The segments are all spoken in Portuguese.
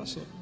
pastor.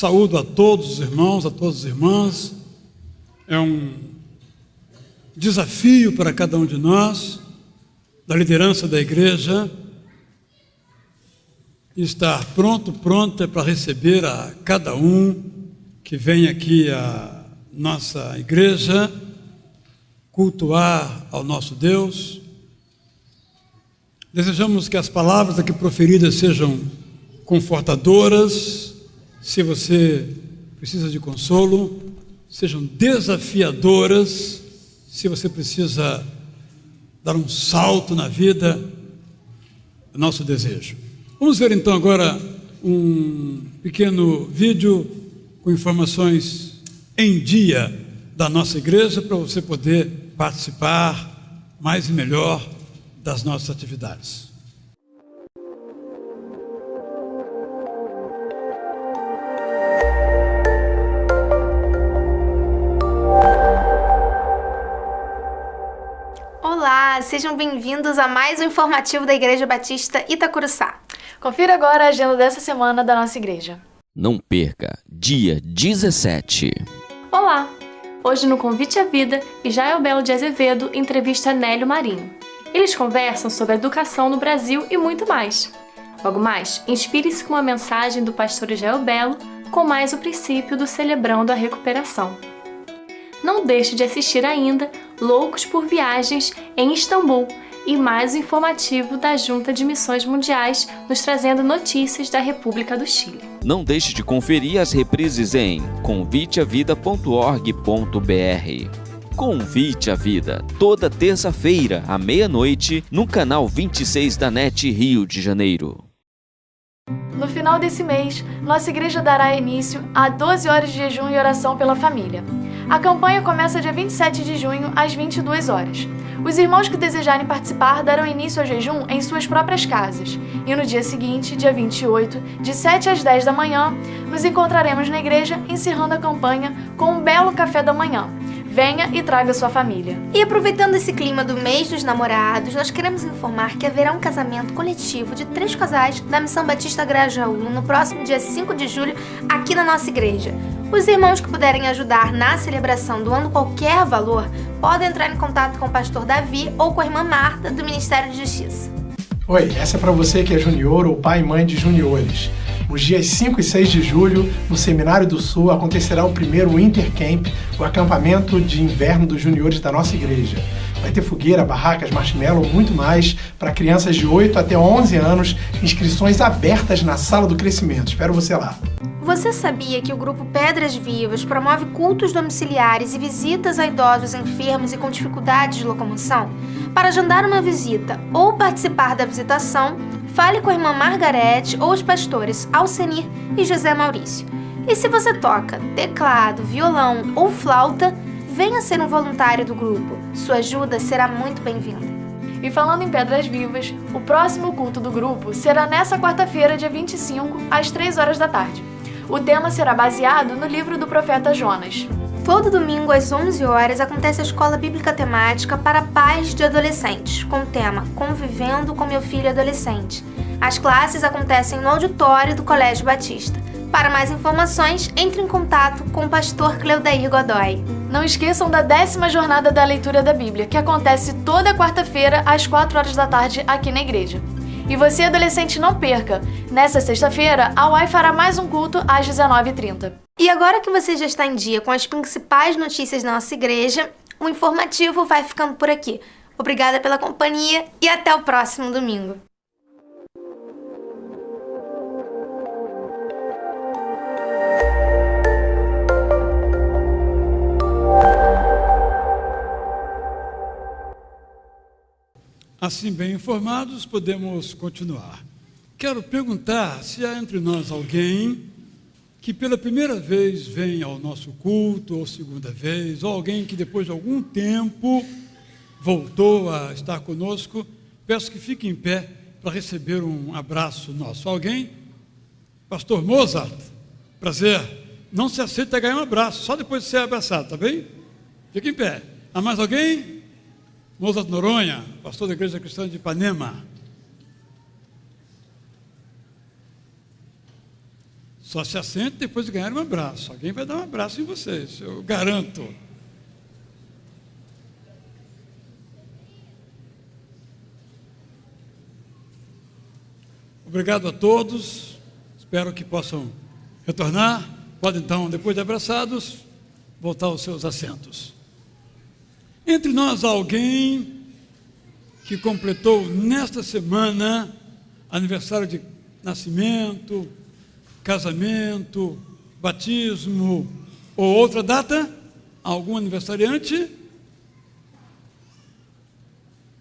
Saúdo a todos os irmãos, a todas as irmãs. É um desafio para cada um de nós, da liderança da igreja, estar pronta para receber a cada um que vem aqui à nossa igreja, cultuar ao nosso Deus. Desejamos que as palavras aqui proferidas sejam confortadoras, se você precisa de consolo, sejam desafiadoras, se você precisa dar um salto na vida, é nosso desejo. Vamos ver então agora um pequeno vídeo com informações em dia da nossa igreja para você poder participar mais e melhor das nossas atividades. Olá, sejam bem-vindos a mais um informativo da Igreja Batista Itacuruçá. Confira agora a agenda dessa semana da nossa igreja. Não perca, dia 17. Olá! Hoje no Convite à Vida, Jael Belo de Azevedo entrevista Nélio Marinho. Eles conversam sobre a educação no Brasil e muito mais. Logo mais, inspire-se com uma mensagem do pastor Jael Belo com mais o princípio do Celebrando a Recuperação. Não deixe de assistir ainda Loucos por Viagens em Istambul e mais o informativo da Junta de Missões Mundiais, nos trazendo notícias da República do Chile. Não deixe de conferir as reprises em conviteavida.org.br. Convite à Vida, toda terça-feira, à meia-noite, no canal 26 da NET Rio de Janeiro. No final desse mês, nossa igreja dará início a 12 horas de jejum e oração pela família. A campanha começa dia 27 de junho, às 22 horas. Os irmãos que desejarem participar darão início ao jejum em suas próprias casas. E no dia seguinte, dia 28, de 7 às 10 da manhã, nos encontraremos na igreja encerrando a campanha com um belo café da manhã. Venha e traga sua família. E aproveitando esse clima do mês dos namorados, nós queremos informar que haverá um casamento coletivo de 3 casais da Missão Batista Grajaú no próximo dia 5 de julho, aqui na nossa igreja. Os irmãos que puderem ajudar na celebração doando qualquer valor, podem entrar em contato com o pastor Davi ou com a irmã Marta, do Ministério de Justiça. Oi, essa é para você que é junior ou pai e mãe de juniores. Nos dias 5 e 6 de julho, no Seminário do Sul, acontecerá o primeiro Winter Camp, o acampamento de inverno dos juniores da nossa igreja. Vai ter fogueira, barracas, marshmallow, muito mais para crianças de 8 até 11 anos, inscrições abertas na Sala do Crescimento. Espero você lá. Você sabia que o grupo Pedras Vivas promove cultos domiciliares e visitas a idosos enfermos e com dificuldades de locomoção? Para agendar uma visita ou participar da visitação, fale com a irmã Margarete ou os pastores Alcenir e José Maurício. E se você toca teclado, violão ou flauta, venha ser um voluntário do grupo. Sua ajuda será muito bem-vinda. E falando em Pedras Vivas, o próximo culto do grupo será nessa quarta-feira, dia 25, às 3 horas da tarde. O tema será baseado no livro do profeta Jonas. Todo domingo, às 11 horas, acontece a escola bíblica temática para pais de adolescentes, com o tema Convivendo com meu filho adolescente. As classes acontecem no auditório do Colégio Batista. Para mais informações, entre em contato com o pastor Cleudair Godoy. Não esqueçam da 10ª jornada da leitura da Bíblia, que acontece toda quarta-feira, às 4 horas da tarde, aqui na igreja. E você, adolescente, não perca! Nesta sexta-feira, a UAI fará mais um culto às 19h30. E agora que você já está em dia com as principais notícias da nossa igreja, o informativo vai ficando por aqui. Obrigada pela companhia e até o próximo domingo. Assim bem informados, podemos continuar. Quero perguntar se há entre nós alguém que pela primeira vez vem ao nosso culto, ou segunda vez, ou alguém que depois de algum tempo voltou a estar conosco. Peço que fique em pé para receber um abraço nosso. Alguém? Pastor Mozart, prazer. Não se aceita ganhar um abraço, só depois de ser abraçado, tá bem? Fique em pé. Há mais alguém? Mozart Noronha, pastor da Igreja Cristã de Ipanema. Só se assente depois de ganhar um abraço. Alguém vai dar um abraço em vocês, eu garanto. Obrigado a todos. Espero que possam retornar. Podem então, depois de abraçados, voltar aos seus assentos. Entre nós há alguém que completou nesta semana aniversário de nascimento, casamento, batismo ou outra data? Algum aniversariante?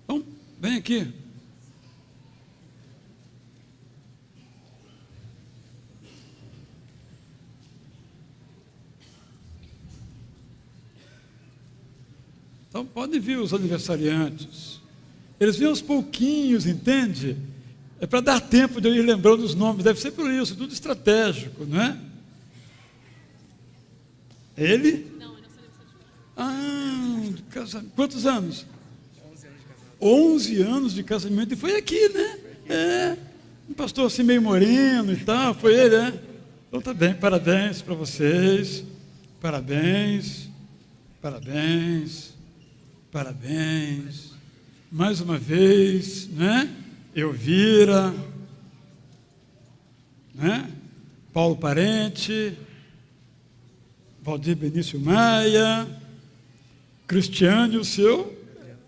Então, vem aqui. Então, podem vir os aniversariantes. Eles vêm aos pouquinhos, entende? É para dar tempo de eu ir lembrando os nomes. Deve ser por isso, tudo estratégico, não é? Ele? Não, de casamento. Quantos anos? 11 anos de casamento. E foi aqui, né? Um pastor assim meio moreno e tal. Foi ele, né? Então tá bem, parabéns para vocês. Parabéns. Mais uma vez, né? Elvira, né? Paulo Parente, Valdir Benício Maia, Cristiane, o seu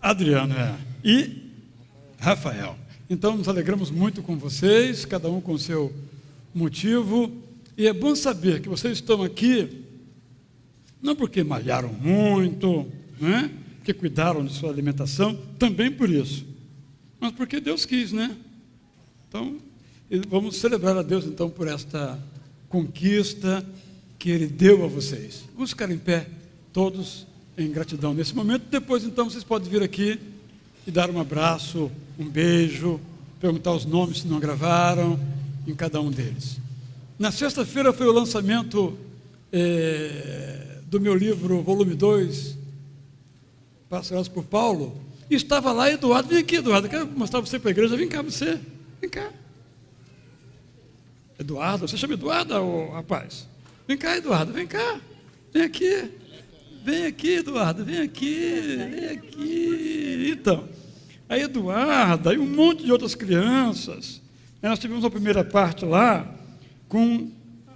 Adriano, e Rafael. Então, nos alegramos muito com vocês, cada um com o seu motivo, e é bom saber que vocês estão aqui, não porque malharam muito, né? Que cuidaram de sua alimentação, também por isso, mas porque Deus quis, né? Então, vamos celebrar a Deus, então, por esta conquista que Ele deu a vocês. Vamos ficar em pé, todos, em gratidão nesse momento. Depois, então, vocês podem vir aqui e dar um abraço, um beijo, perguntar os nomes se não gravaram, em cada um deles. Na sexta-feira foi o lançamento do meu livro, volume 2, Pastoreados por Paulo, e estava lá Eduardo. Vem aqui, Eduardo, quero mostrar você para a igreja. Vem cá, você, vem cá. Eduardo, você chama Eduardo, rapaz? Vem cá, Eduardo, vem cá, vem aqui. Vem aqui, Eduardo, vem aqui. Então, a Eduarda e um monte de outras crianças. Nós tivemos a primeira parte lá com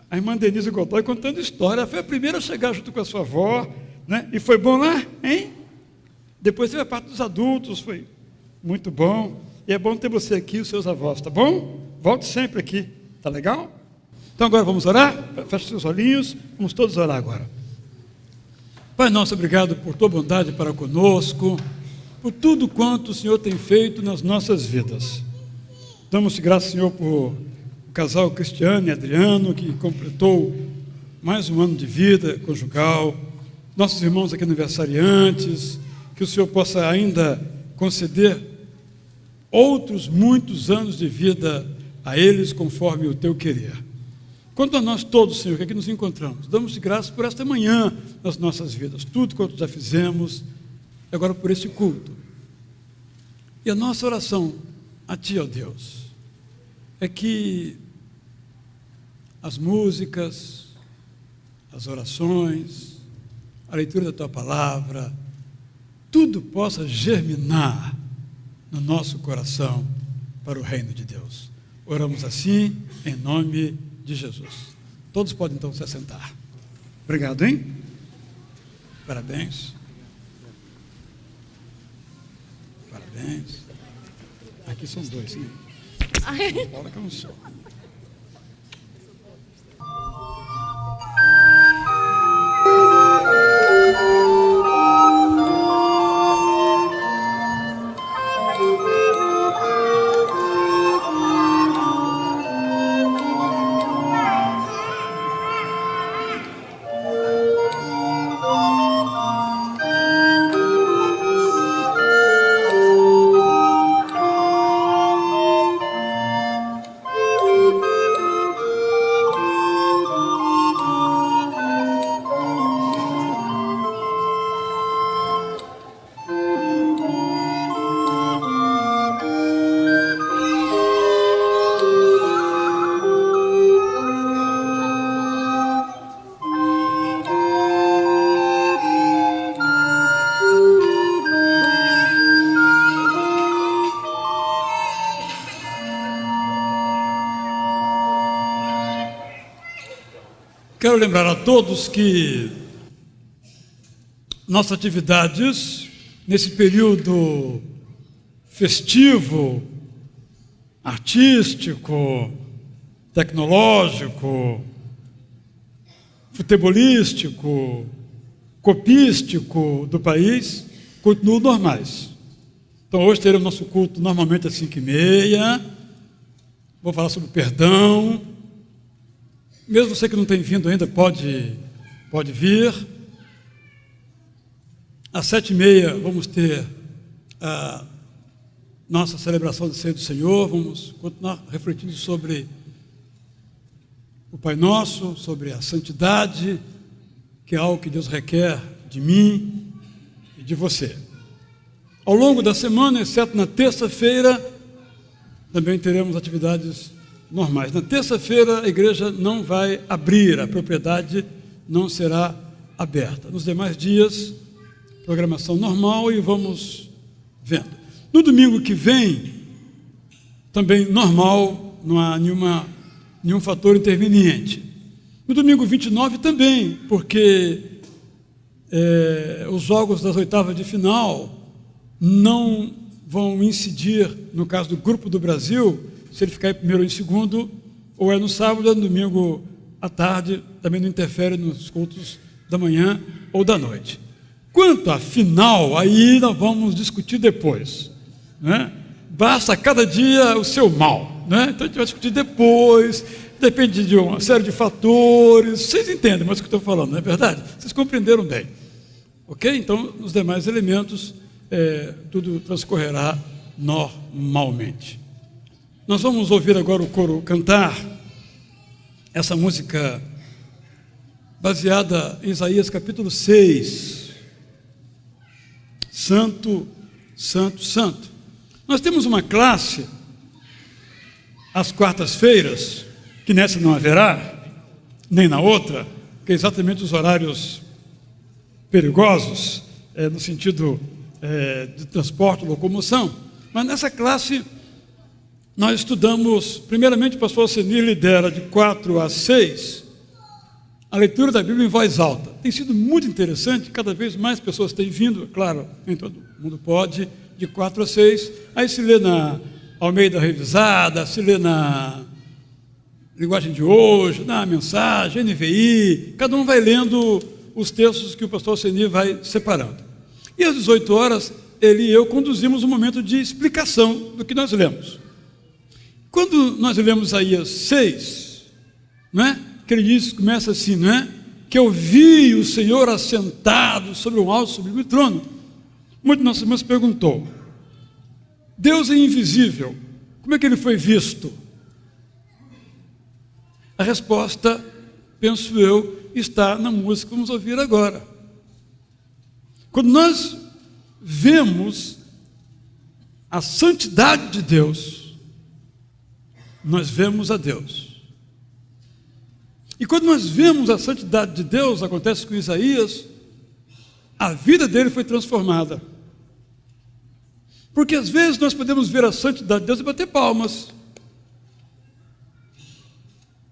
a irmã Denise Godoy contando história. Ela foi a primeira a chegar junto com a sua avó, né? E foi bom lá, hein? Depois teve a parte dos adultos, foi muito bom. E é bom ter você aqui e os seus avós, tá bom? Volte sempre aqui, tá legal? Então agora vamos orar? Feche seus olhinhos, vamos todos orar agora. Pai nosso, obrigado por tua bondade para conosco, por tudo quanto o Senhor tem feito nas nossas vidas. Damos-te graças, Senhor, por o casal Cristiane e Adriano, que completou mais um ano de vida conjugal, nossos irmãos aqui aniversariantes, que o Senhor possa ainda conceder outros muitos anos de vida a eles, conforme o teu querer. Quanto a nós todos, Senhor, que aqui nos encontramos, damos-te graças por esta manhã nas nossas vidas, tudo quanto já fizemos, agora por este culto. E a nossa oração a Ti, ó Deus, é que as músicas, as orações, a leitura da Tua Palavra, tudo possa germinar no nosso coração para o reino de Deus. Oramos assim, em nome de Jesus. Todos podem então se assentar. Obrigado, hein? Parabéns. Parabéns. Aqui são dois, sim. Bola que eu não sou. Quero lembrar a todos que nossas atividades nesse período festivo, artístico, tecnológico, futebolístico, copístico do país continuam normais. Então hoje teremos nosso culto normalmente às 5h30. Vou falar sobre perdão. Mesmo você que não tem vindo ainda, pode vir. Às 7h30 vamos ter a nossa celebração de Ceia do Senhor. Vamos continuar refletindo sobre o Pai Nosso, sobre a santidade, que é algo que Deus requer de mim e de você. Ao longo da semana, exceto na terça-feira, também teremos atividades normais. Na terça-feira, a igreja não vai abrir, a propriedade não será aberta. Nos demais dias, programação normal e vamos vendo. No domingo que vem, também normal, não há nenhum fator interveniente. No domingo 29 também, porque os jogos das oitavas de final não vão incidir, no caso do Grupo do Brasil, se ele ficar em primeiro ou em segundo, ou é no sábado ou no domingo à tarde, também não interfere nos cultos da manhã ou da noite. Quanto à final, aí nós vamos discutir depois, né? Basta cada dia o seu mal, né? Então a gente vai discutir depois, depende de uma série de fatores. Vocês entendem mais o que eu estou falando, não é verdade? Vocês compreenderam bem, ok? Então, nos demais elementos, tudo transcorrerá normalmente. Nós vamos ouvir agora o coro cantar essa música baseada em Isaías capítulo 6. Santo, Santo, Santo. Nós temos uma classe às quartas-feiras, que nessa não haverá, nem na outra, que é exatamente os horários perigosos, no sentido de transporte, locomoção. Mas nessa classe nós estudamos, primeiramente o pastor Alcenir lidera de 4 a 6 a leitura da Bíblia em voz alta. Tem sido muito interessante, cada vez mais pessoas têm vindo, claro, nem todo mundo pode, de 4 a 6, aí se lê na Almeida Revisada, se lê na Linguagem de Hoje, na Mensagem, NVI, cada um vai lendo os textos que o pastor Alcenir vai separando. E às 18 horas, ele e eu conduzimos um momento de explicação do que nós lemos. Quando nós lemos Isaías 6, não é? Que ele diz, começa assim, não é? Que eu vi o Senhor assentado sobre um alto sublime trono. Uma de nossas irmãs perguntou, Deus é invisível, como é que ele foi visto? A resposta, penso eu, está na música que vamos ouvir agora. Quando nós vemos a santidade de Deus, nós vemos a Deus. E quando nós vemos a santidade de Deus, acontece com Isaías, a vida dele foi transformada. Porque às vezes nós podemos ver a santidade de Deus e bater palmas.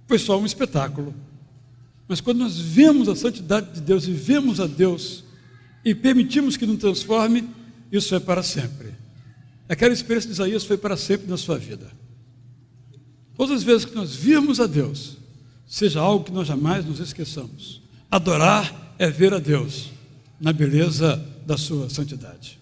Foi só um espetáculo. Mas quando nós vemos a santidade de Deus e vemos a Deus e permitimos que nos transforme, isso é para sempre. Aquela experiência de Isaías foi para sempre na sua vida. Todas as vezes que nós virmos a Deus, seja algo que nós jamais nos esqueçamos. Adorar é ver a Deus na beleza da sua santidade.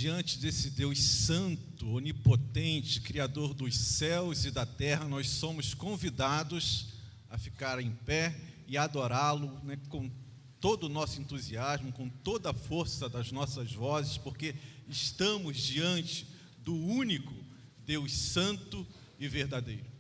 diante desse Deus santo, onipotente, criador dos céus e da terra, nós somos convidados a ficar em pé e adorá-lo, né, com todo o nosso entusiasmo, com toda a força das nossas vozes, porque estamos diante do único Deus santo e verdadeiro.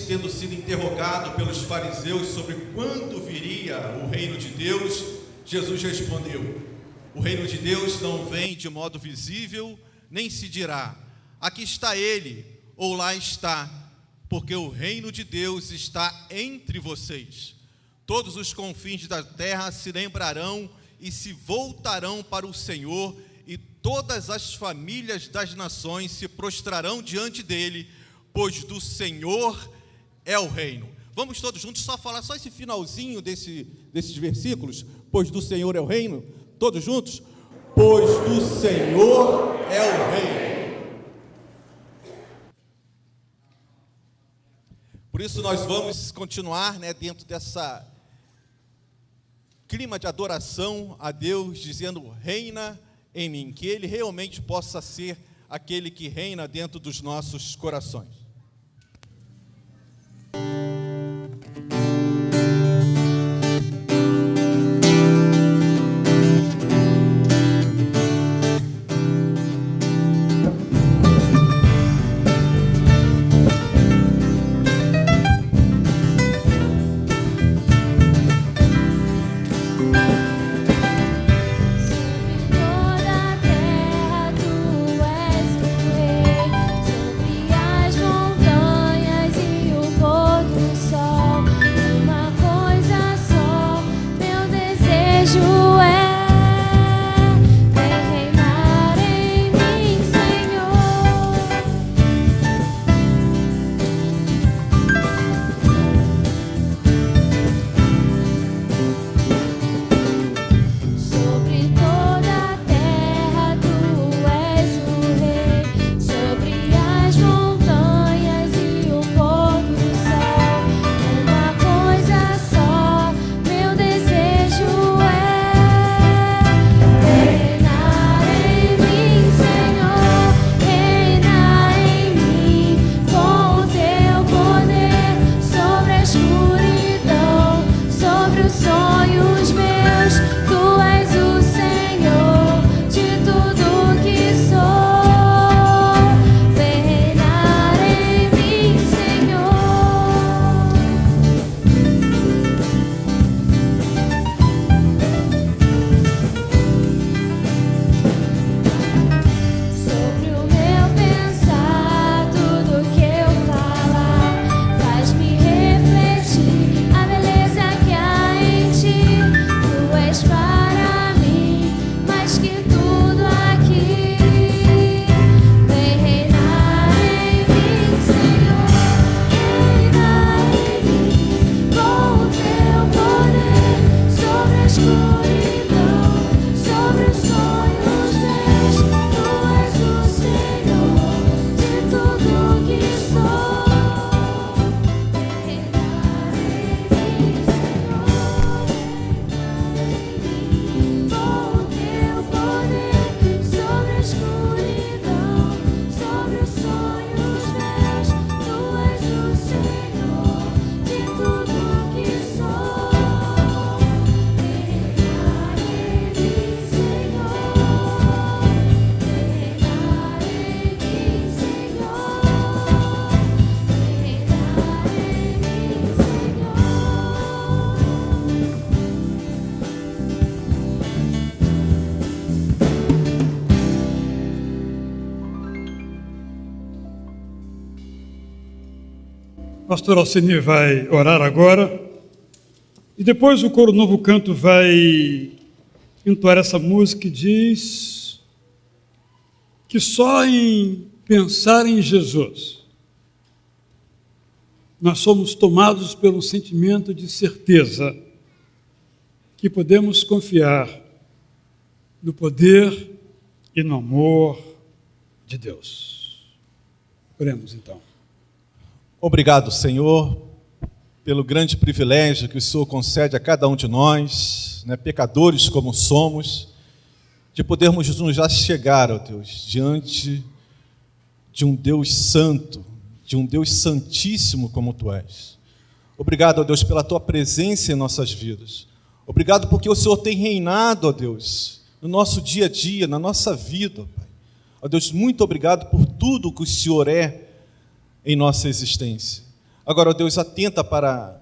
Tendo sido interrogado pelos fariseus sobre quando viria o reino de Deus, Jesus respondeu: o reino de Deus não vem de modo visível, nem se dirá, aqui está ele, ou lá está, porque o reino de Deus está entre vocês. Todos os confins da terra se lembrarão e se voltarão para o Senhor, e todas as famílias das nações se prostrarão diante dele, pois do Senhor é o reino. Vamos todos juntos só falar só esse finalzinho desses versículos. Pois do Senhor é o reino. Todos juntos. Pois do Senhor é o reino. Por isso nós vamos continuar, né, dentro dessa clima de adoração a Deus, dizendo: reina em mim, que Ele realmente possa ser aquele que reina dentro dos nossos corações. Sobre toda a terra tu és o rei, sobre as montanhas pastor Alcini vai orar agora. E depois o coro Novo Canto vai entoar essa música que diz que só em pensar em Jesus nós somos tomados pelo sentimento de certeza que podemos confiar no poder e no amor de Deus. Oremos então. Obrigado, Senhor, pelo grande privilégio que o Senhor concede a cada um de nós, pecadores como somos, de podermos nos já chegar, ó Deus, diante de um Deus santo, de um Deus santíssimo como Tu és. Obrigado, ó Deus, pela Tua presença em nossas vidas. Obrigado porque o Senhor tem reinado, ó Deus, no nosso dia a dia, na nossa vida, ó Pai. Ó Deus, muito obrigado por tudo que o Senhor é em nossa existência. Agora, ó Deus, atenta para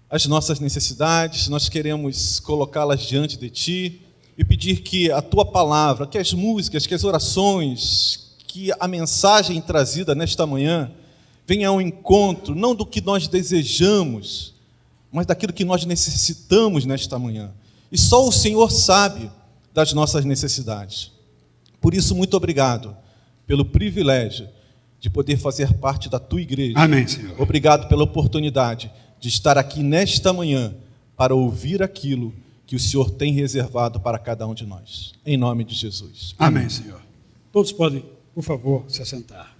as nossas necessidades, nós queremos colocá-las diante de Ti e pedir que a Tua palavra, que as músicas, que as orações, que a mensagem trazida nesta manhã venha ao encontro, não do que nós desejamos, mas daquilo que nós necessitamos nesta manhã. E só o Senhor sabe das nossas necessidades. Por isso, muito obrigado pelo privilégio de poder fazer parte da Tua igreja. Amém, Senhor. Obrigado pela oportunidade de estar aqui nesta manhã para ouvir aquilo que o Senhor tem reservado para cada um de nós. Em nome de Jesus. Amém, Senhor. Todos podem, por favor, se assentar.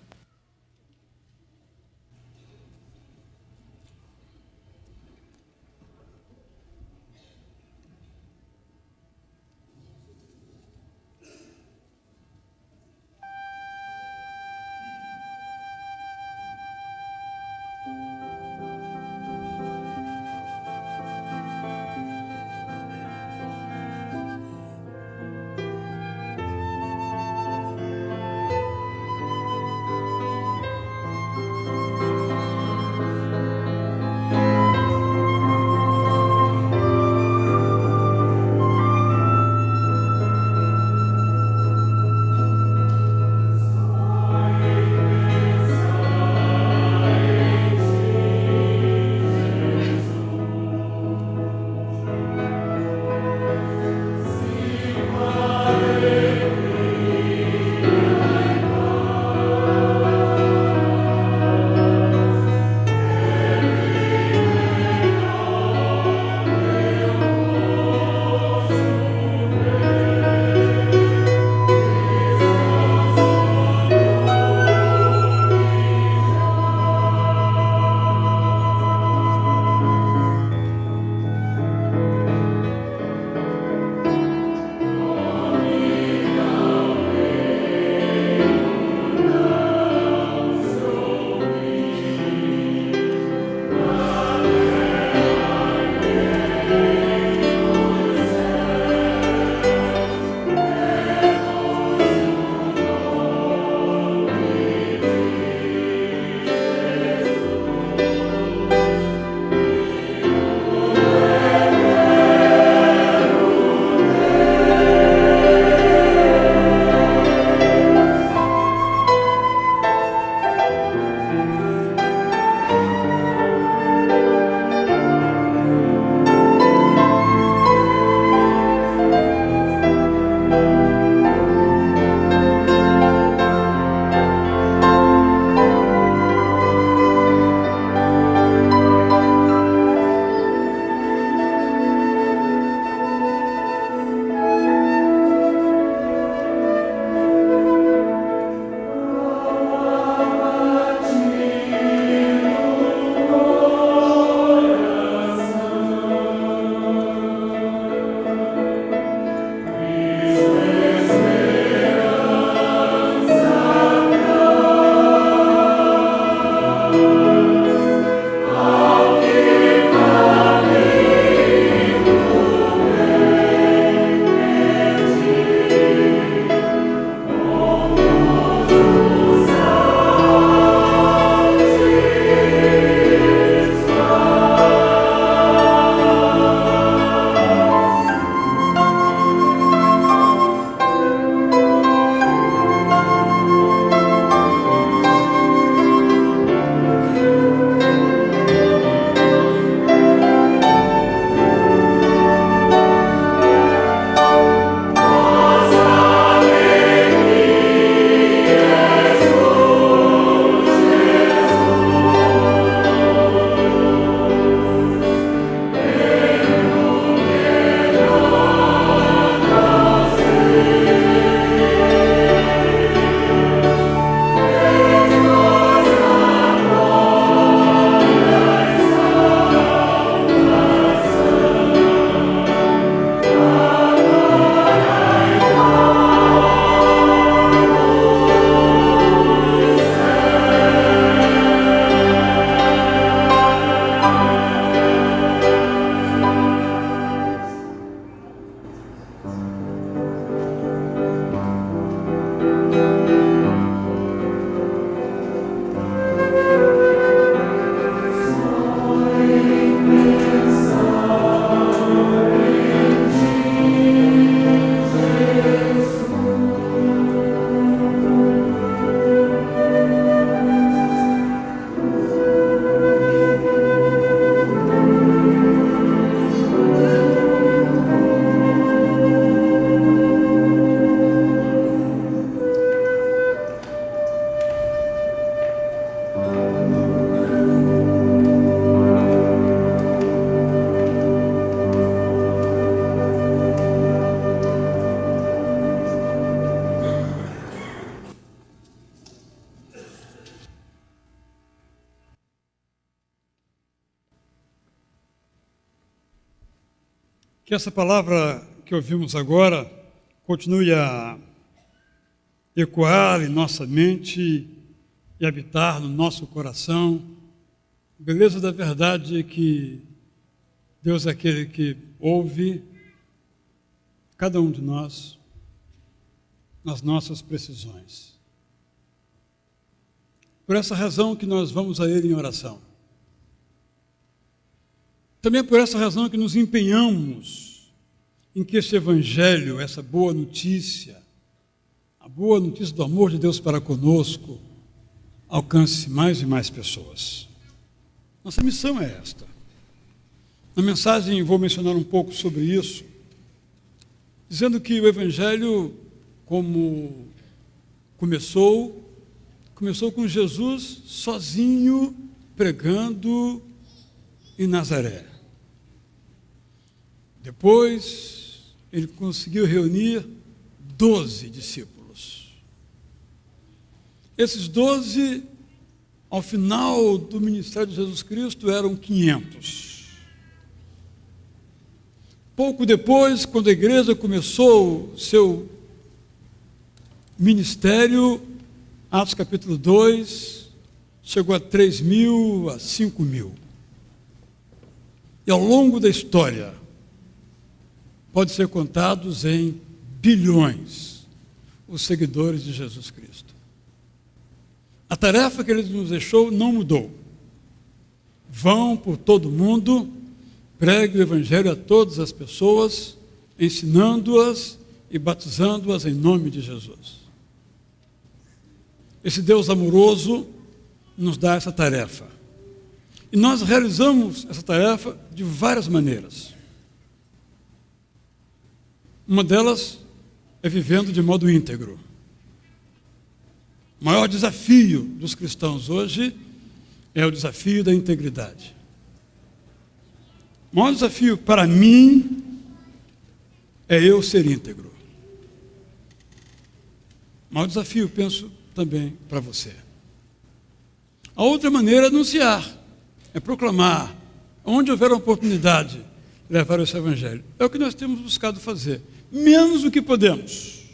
Que essa palavra que ouvimos agora continue a ecoar em nossa mente e habitar no nosso coração. A beleza da verdade é que Deus é aquele que ouve cada um de nós nas nossas precisões. Por essa razão que nós vamos a Ele em oração. Também é por essa razão que nos empenhamos em que este Evangelho, essa boa notícia, a boa notícia do amor de Deus para conosco, alcance mais e mais pessoas. Nossa missão é esta. Na mensagem vou mencionar um pouco sobre isso, dizendo que o Evangelho, como começou com Jesus sozinho, pregando em Nazaré. Depois, ele conseguiu reunir 12 discípulos. Esses 12, ao final do ministério de Jesus Cristo, eram 500. Pouco depois, quando a igreja começou seu ministério, Atos capítulo 2, chegou a 3.000, a 5.000. E ao longo da história, pode ser contados em bilhões os seguidores de Jesus Cristo. A tarefa que ele nos deixou não mudou. Vão por todo o mundo, pregue o Evangelho a todas as pessoas, ensinando-as e batizando-as em nome de Jesus. Esse Deus amoroso nos dá essa tarefa. E nós realizamos essa tarefa de várias maneiras. Uma delas é vivendo de modo íntegro. O maior desafio dos cristãos hoje é o desafio da integridade. O maior desafio para mim é eu ser íntegro. O maior desafio, penso, também para você. A outra maneira é anunciar, é proclamar, onde houver oportunidade, levar esse Evangelho. É o que nós temos buscado fazer. Menos do que podemos,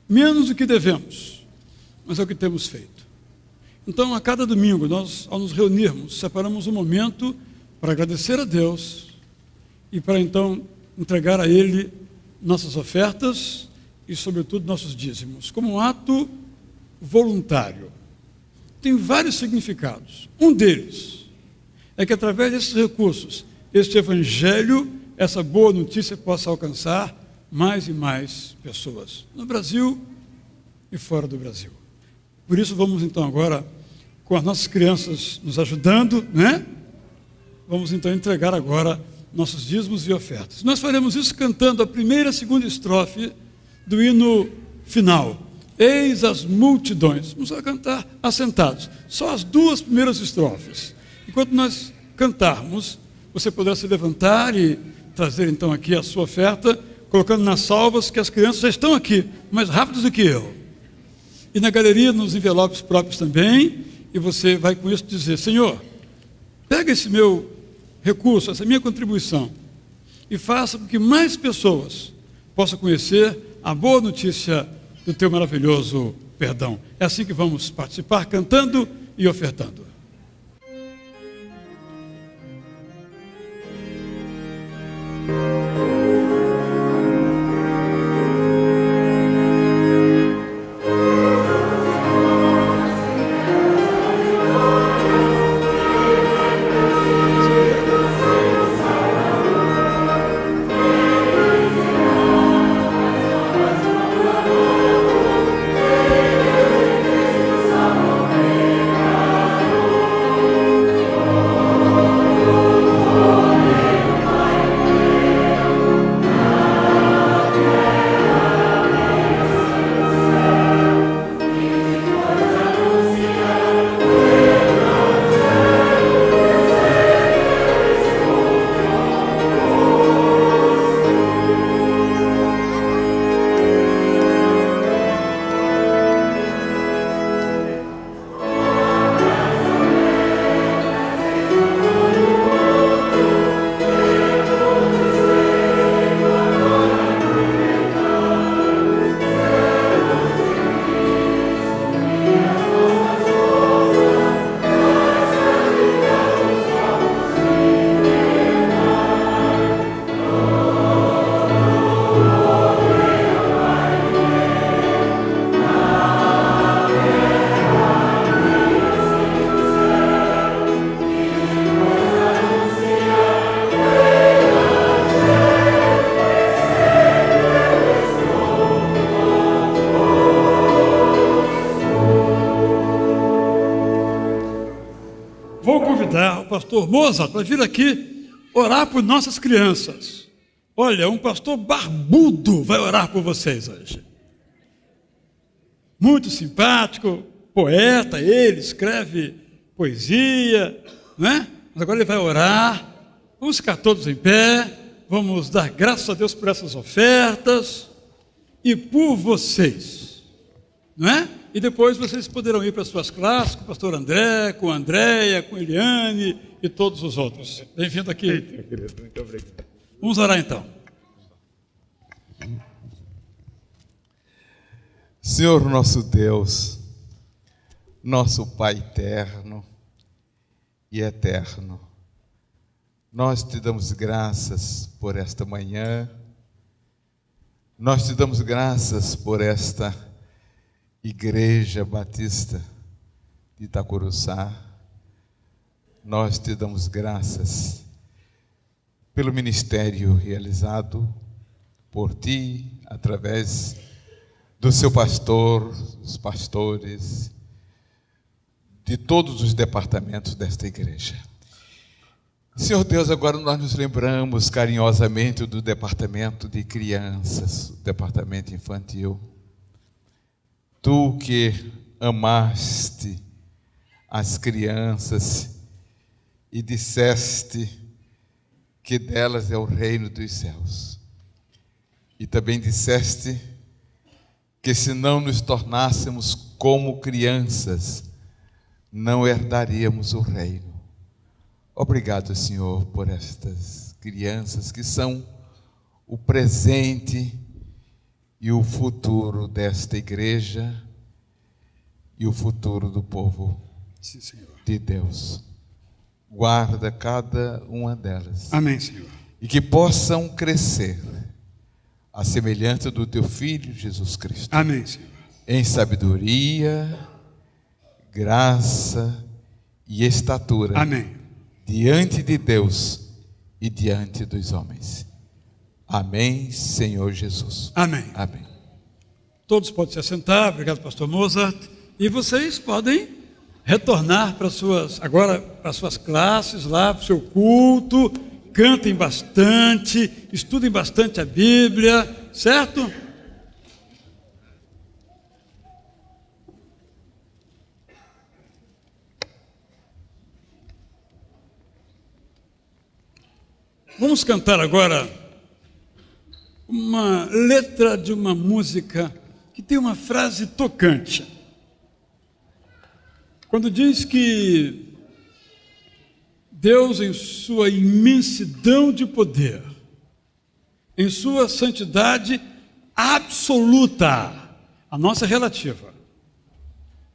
menos do que devemos, mas é o que temos feito. Então, a cada domingo, nós, ao nos reunirmos, separamos um momento para agradecer a Deus e para, então, entregar a Ele nossas ofertas e, sobretudo, nossos dízimos, como um ato voluntário. Tem vários significados. Um deles é que, através desses recursos, este Evangelho, essa boa notícia possa alcançar mais e mais pessoas, no Brasil e fora do Brasil. Por isso, vamos então agora, com as nossas crianças nos ajudando, né? Vamos então entregar agora nossos dízimos e ofertas. Nós faremos isso cantando a primeira e a segunda estrofe do hino final. Eis as multidões. Vamos cantar assentados. Só as duas primeiras estrofes. Enquanto nós cantarmos, você poderá se levantar e trazer então aqui a sua oferta, colocando nas salvas, que as crianças já estão aqui, mais rápidos do que eu. E na galeria, nos envelopes próprios também, e você vai com isso dizer: Senhor, pega esse meu recurso, essa minha contribuição, e faça com que mais pessoas possam conhecer a boa notícia do teu maravilhoso perdão. É assim que vamos participar, cantando e ofertando. vou convidar o pastor Mozart para vir aqui orar por nossas crianças. Olha, um pastor barbudo vai orar por vocês hoje. Muito simpático, poeta, ele escreve poesia, né? Mas agora ele vai orar. Vamos ficar todos em pé, vamos dar graças a Deus por essas ofertas e por vocês, não é? E depois vocês poderão ir para as suas classes com o pastor André, com a Andréia, com a Eliane e todos os outros. Bem-vindo aqui. Muito obrigado. Vamos orar então. Senhor nosso Deus, nosso Pai eterno e eterno, nós te damos graças por esta manhã, nós te damos graças por esta Igreja Batista de Itacuruçá, nós te damos graças pelo ministério realizado por ti, através do seu pastor, dos pastores, de todos os departamentos desta igreja. Senhor Deus, agora nós nos lembramos carinhosamente do departamento de crianças, o departamento infantil. Tu que amaste as crianças e disseste que delas é o reino dos céus. E também disseste que se não nos tornássemos como crianças, não herdaríamos o reino. Obrigado, Senhor, por estas crianças que são o presente e o futuro desta igreja e o futuro do povo Sim, Senhor. de Deus. Guarda cada uma delas. Amém, Senhor. E que possam crescer à semelhança do teu Filho Jesus Cristo. Amém, Senhor. Em sabedoria, graça e estatura. Amém. Diante de Deus e diante dos homens. Amém, Senhor Jesus. Amém. Amém. Todos podem se assentar, obrigado, pastor Mozart. E vocês podem retornar para as suas classes, lá para o seu culto, cantem bastante, estudem bastante a Bíblia, certo? Vamos cantar agora uma letra de uma música que tem uma frase tocante. Quando diz que Deus, em sua imensidão de poder, em sua santidade absoluta, a nossa é relativa,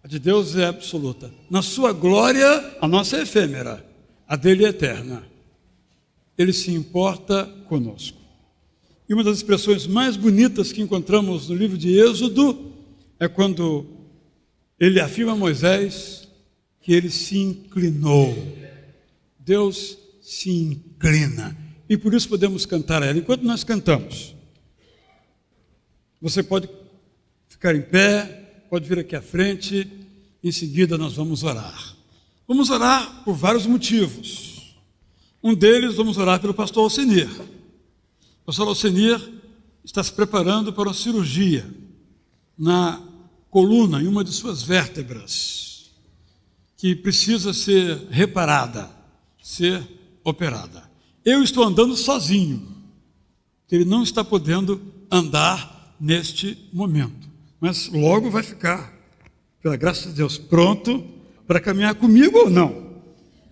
a de Deus é absoluta, na sua glória, a nossa é efêmera, a dele é eterna. Ele se importa conosco. E uma das expressões mais bonitas que encontramos no livro de Êxodo é quando ele afirma a Moisés que ele se inclinou. Deus se inclina. E por isso podemos cantar a ela. Enquanto nós cantamos, você pode ficar em pé, pode vir aqui à frente, em seguida nós vamos orar. Vamos orar por vários motivos. Um deles, vamos orar pelo pastor Alcenir. O pastor Alcenir está se preparando para uma cirurgia na coluna, em uma de suas vértebras, que precisa ser reparada, ser operada. Eu estou andando sozinho, ele não está podendo andar neste momento, mas logo vai ficar, pela graça de Deus, pronto para caminhar comigo ou não,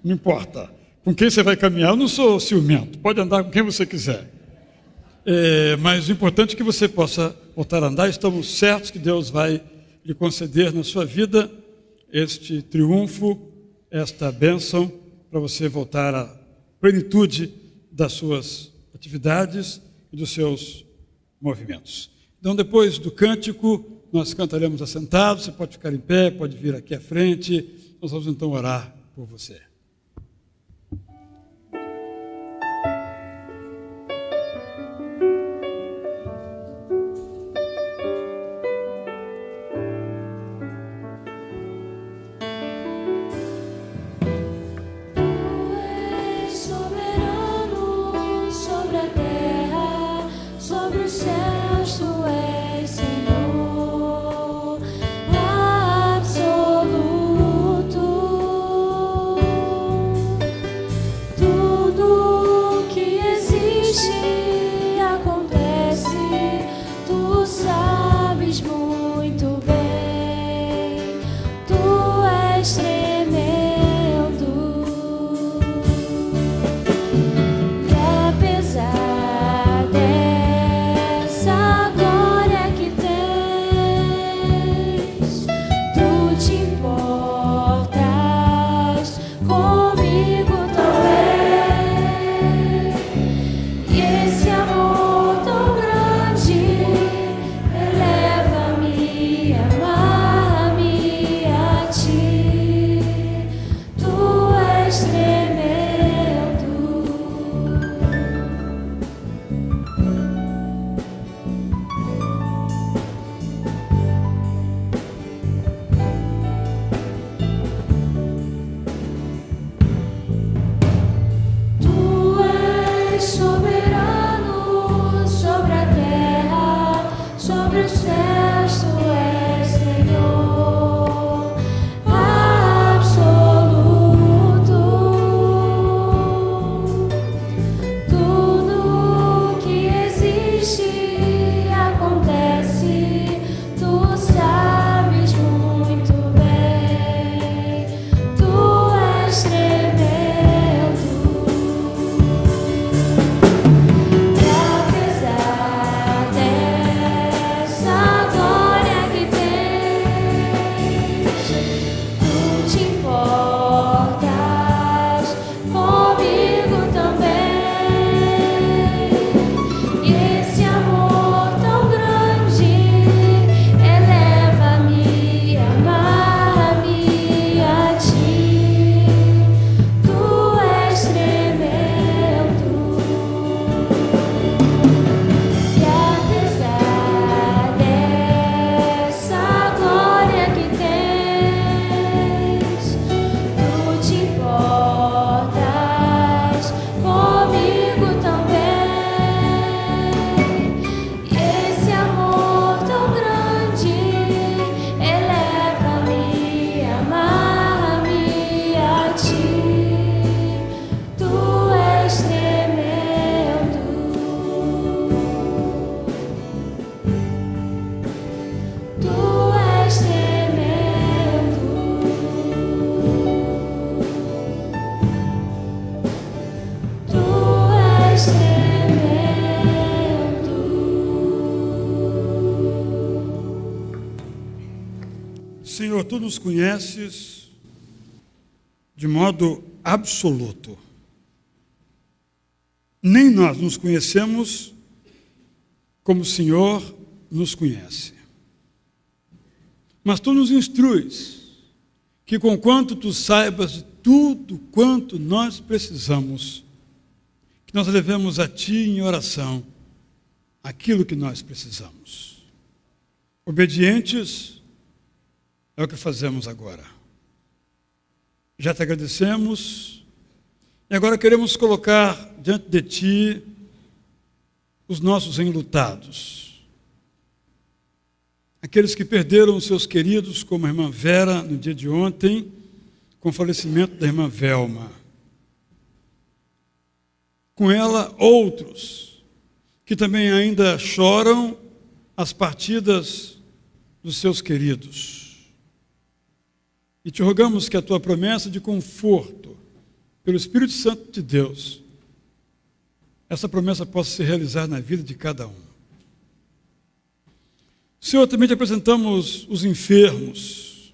não importa. Com quem você vai caminhar, eu não sou ciumento, pode andar com quem você quiser. Mas o importante é que você possa voltar a andar. Estamos certos que Deus vai lhe conceder na sua vida este triunfo, esta bênção, para você voltar à plenitude das suas atividades e dos seus movimentos. Então, depois do cântico, nós cantaremos assentados, você pode ficar em pé, pode vir aqui à frente, nós vamos então orar por você. Senhor, tu nos conheces de modo absoluto. Nem nós nos conhecemos como o Senhor nos conhece. Mas tu nos instruis que, conquanto tu saibas de tudo quanto nós precisamos, que nós levemos a ti em oração aquilo que nós precisamos. Obedientes é o que fazemos agora. Já te agradecemos e agora queremos colocar diante de ti os nossos enlutados. Aqueles que perderam os seus queridos, como a irmã Vera no dia de ontem, com o falecimento da irmã Velma. Com ela, outros que também ainda choram as partidas dos seus queridos. E te rogamos que a tua promessa de conforto, pelo Espírito Santo de Deus, essa promessa possa se realizar na vida de cada um. Senhor, também te apresentamos os enfermos,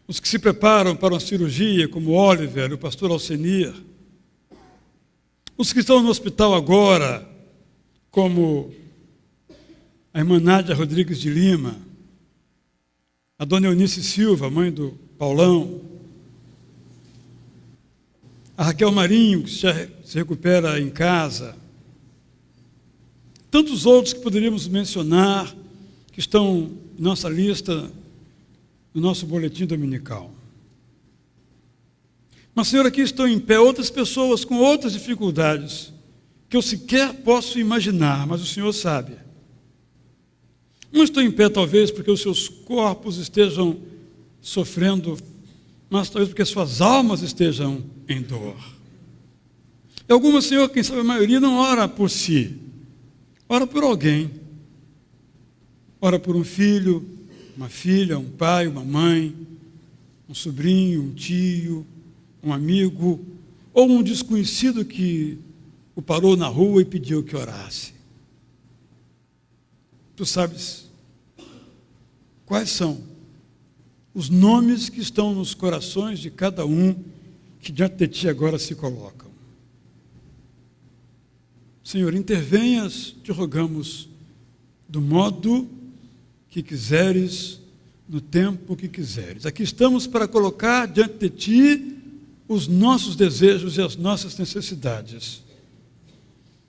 os que se preparam para uma cirurgia, como Oliver, o pastor Alcenir, os que estão no hospital agora, como a irmã Nádia Rodrigues de Lima, a dona Eunice Silva, mãe do Paulão, a Raquel Marinho, que se recupera em casa, tantos outros que poderíamos mencionar, que estão em nossa lista, no nosso boletim dominical. Mas, Senhor, aqui estão em pé outras pessoas com outras dificuldades, que eu sequer posso imaginar, mas o Senhor sabe. Uns estão em pé, talvez, porque os seus corpos estejam sofrendo, mas talvez porque suas almas estejam em dor. E algumas, Senhor, quem sabe a maioria, não ora por si, ora por alguém. Ora por um filho, uma filha, um pai, uma mãe, um sobrinho, um tio, um amigo, ou um desconhecido que o parou na rua e pediu que orasse. Tu sabes quais são os nomes que estão nos corações de cada um que diante de ti agora se colocam. Senhor, intervenhas, te rogamos, do modo que quiseres, no tempo que quiseres. Aqui estamos para colocar diante de ti os nossos desejos e as nossas necessidades.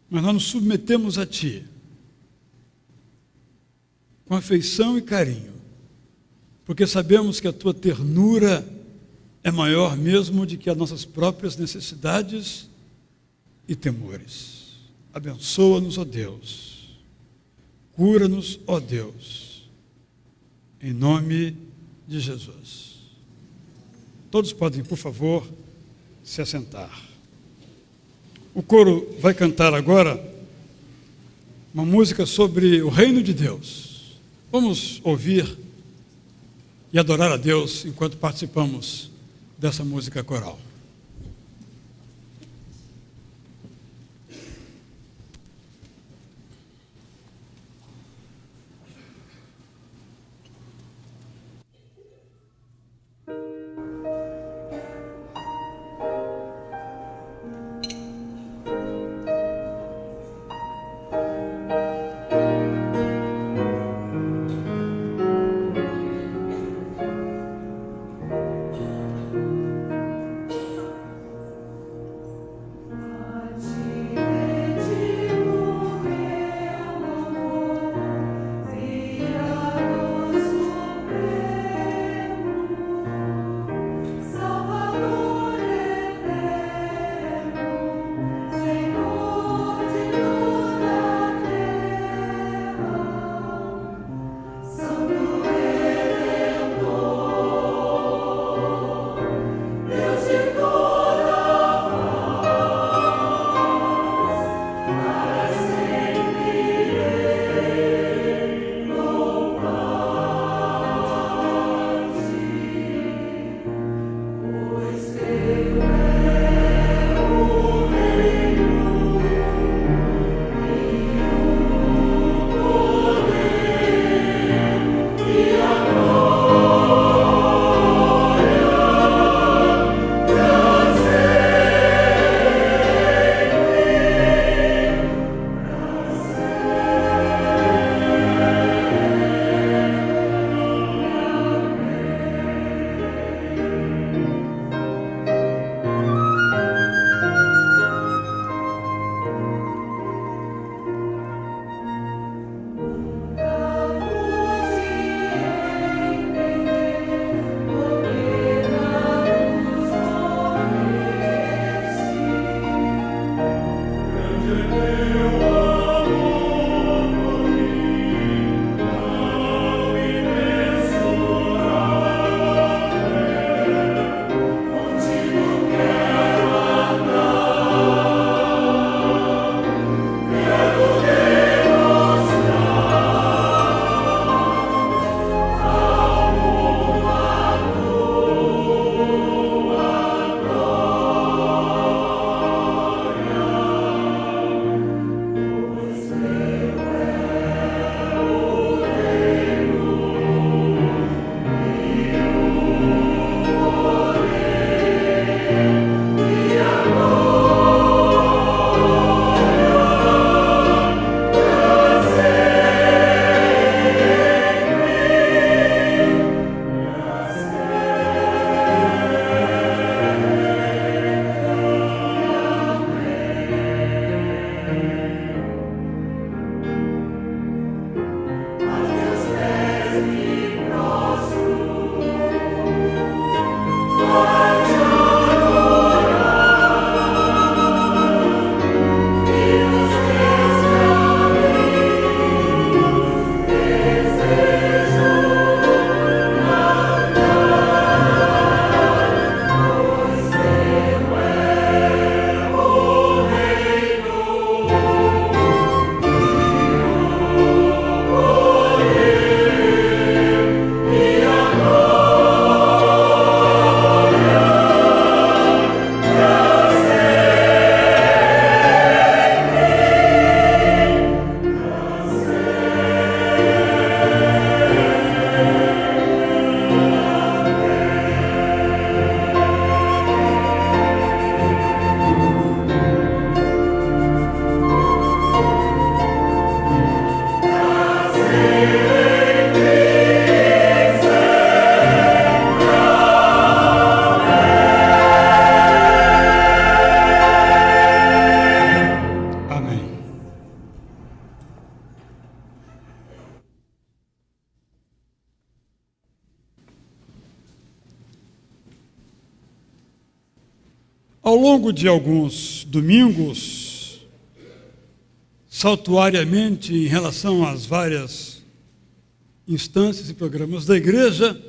Mas nós nos submetemos a ti, com afeição e carinho, porque sabemos que a tua ternura é maior mesmo do que as nossas próprias necessidades e temores. Abençoa-nos, ó Deus. Cura-nos, ó Deus. Em nome de Jesus. Todos podem, por favor, se assentar. O coro vai cantar agora uma música sobre o reino de Deus. Vamos ouvir e adorar a Deus enquanto participamos dessa música coral. Ao longo de alguns domingos, saltuariamente em relação às várias instâncias e programas da igreja,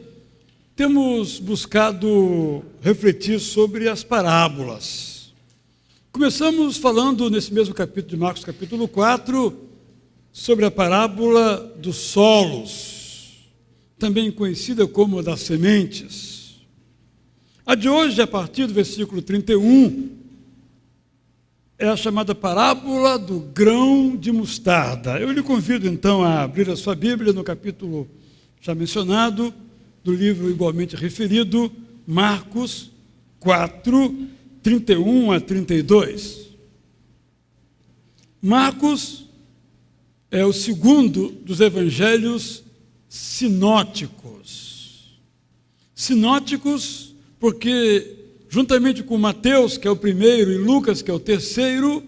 temos buscado refletir sobre as parábolas. Começamos falando nesse mesmo capítulo de Marcos, capítulo 4, sobre a parábola dos solos, também conhecida como a das sementes. A de hoje, a partir do versículo 31, é a chamada parábola do grão de mostarda. Eu lhe convido, então, a abrir a sua Bíblia no capítulo já mencionado, do livro igualmente referido, Marcos 4, 31 a 32. Marcos é o segundo dos evangelhos sinóticos. Sinóticos porque, juntamente com Mateus, que é o primeiro, e Lucas, que é o terceiro,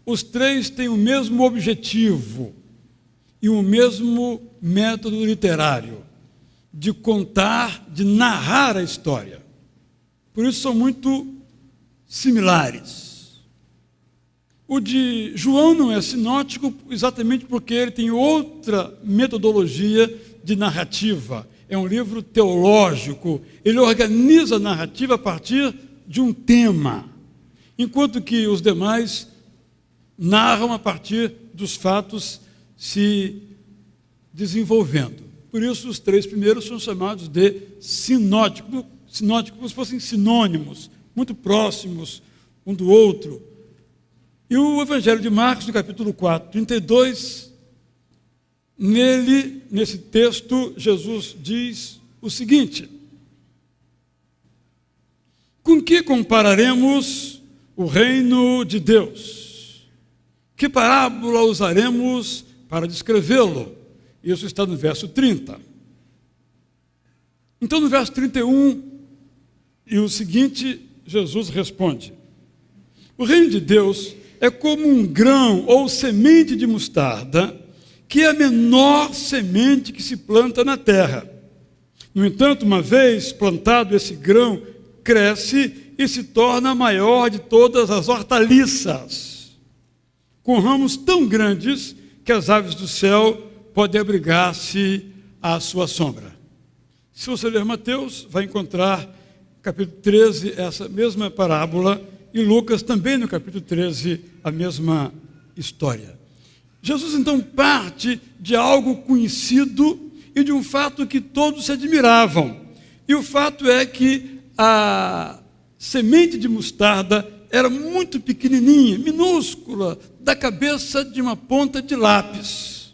os três têm o mesmo objetivo e o mesmo método literário de contar, de narrar a história. Por isso são muito similares. O de João não é sinótico exatamente porque ele tem outra metodologia de narrativa. É um livro teológico, ele organiza a narrativa a partir de um tema, enquanto que os demais narram a partir dos fatos se desenvolvendo. Por isso, os três primeiros são chamados de sinóticos, como se fossem sinônimos, muito próximos um do outro. E o Evangelho de Marcos, no capítulo 4, 32, nesse texto, Jesus diz o seguinte: com que compararemos o reino de Deus? Que parábola usaremos para descrevê-lo? Isso está no verso 30. Então, no verso 31 e o seguinte, Jesus responde: o reino de Deus é como um grão ou semente de mostarda, que é a menor semente que se planta na terra. No entanto, uma vez plantado, esse grão cresce e se torna a maior de todas as hortaliças, com ramos tão grandes que as aves do céu podem abrigar-se à sua sombra. Se você ler Mateus, vai encontrar no capítulo 13 essa mesma parábola, e Lucas também no capítulo 13 a mesma história. Jesus, então, parte de algo conhecido e de um fato que todos se admiravam. E o fato é que a semente de mostarda era muito pequenininha, minúscula, da cabeça de uma ponta de lápis.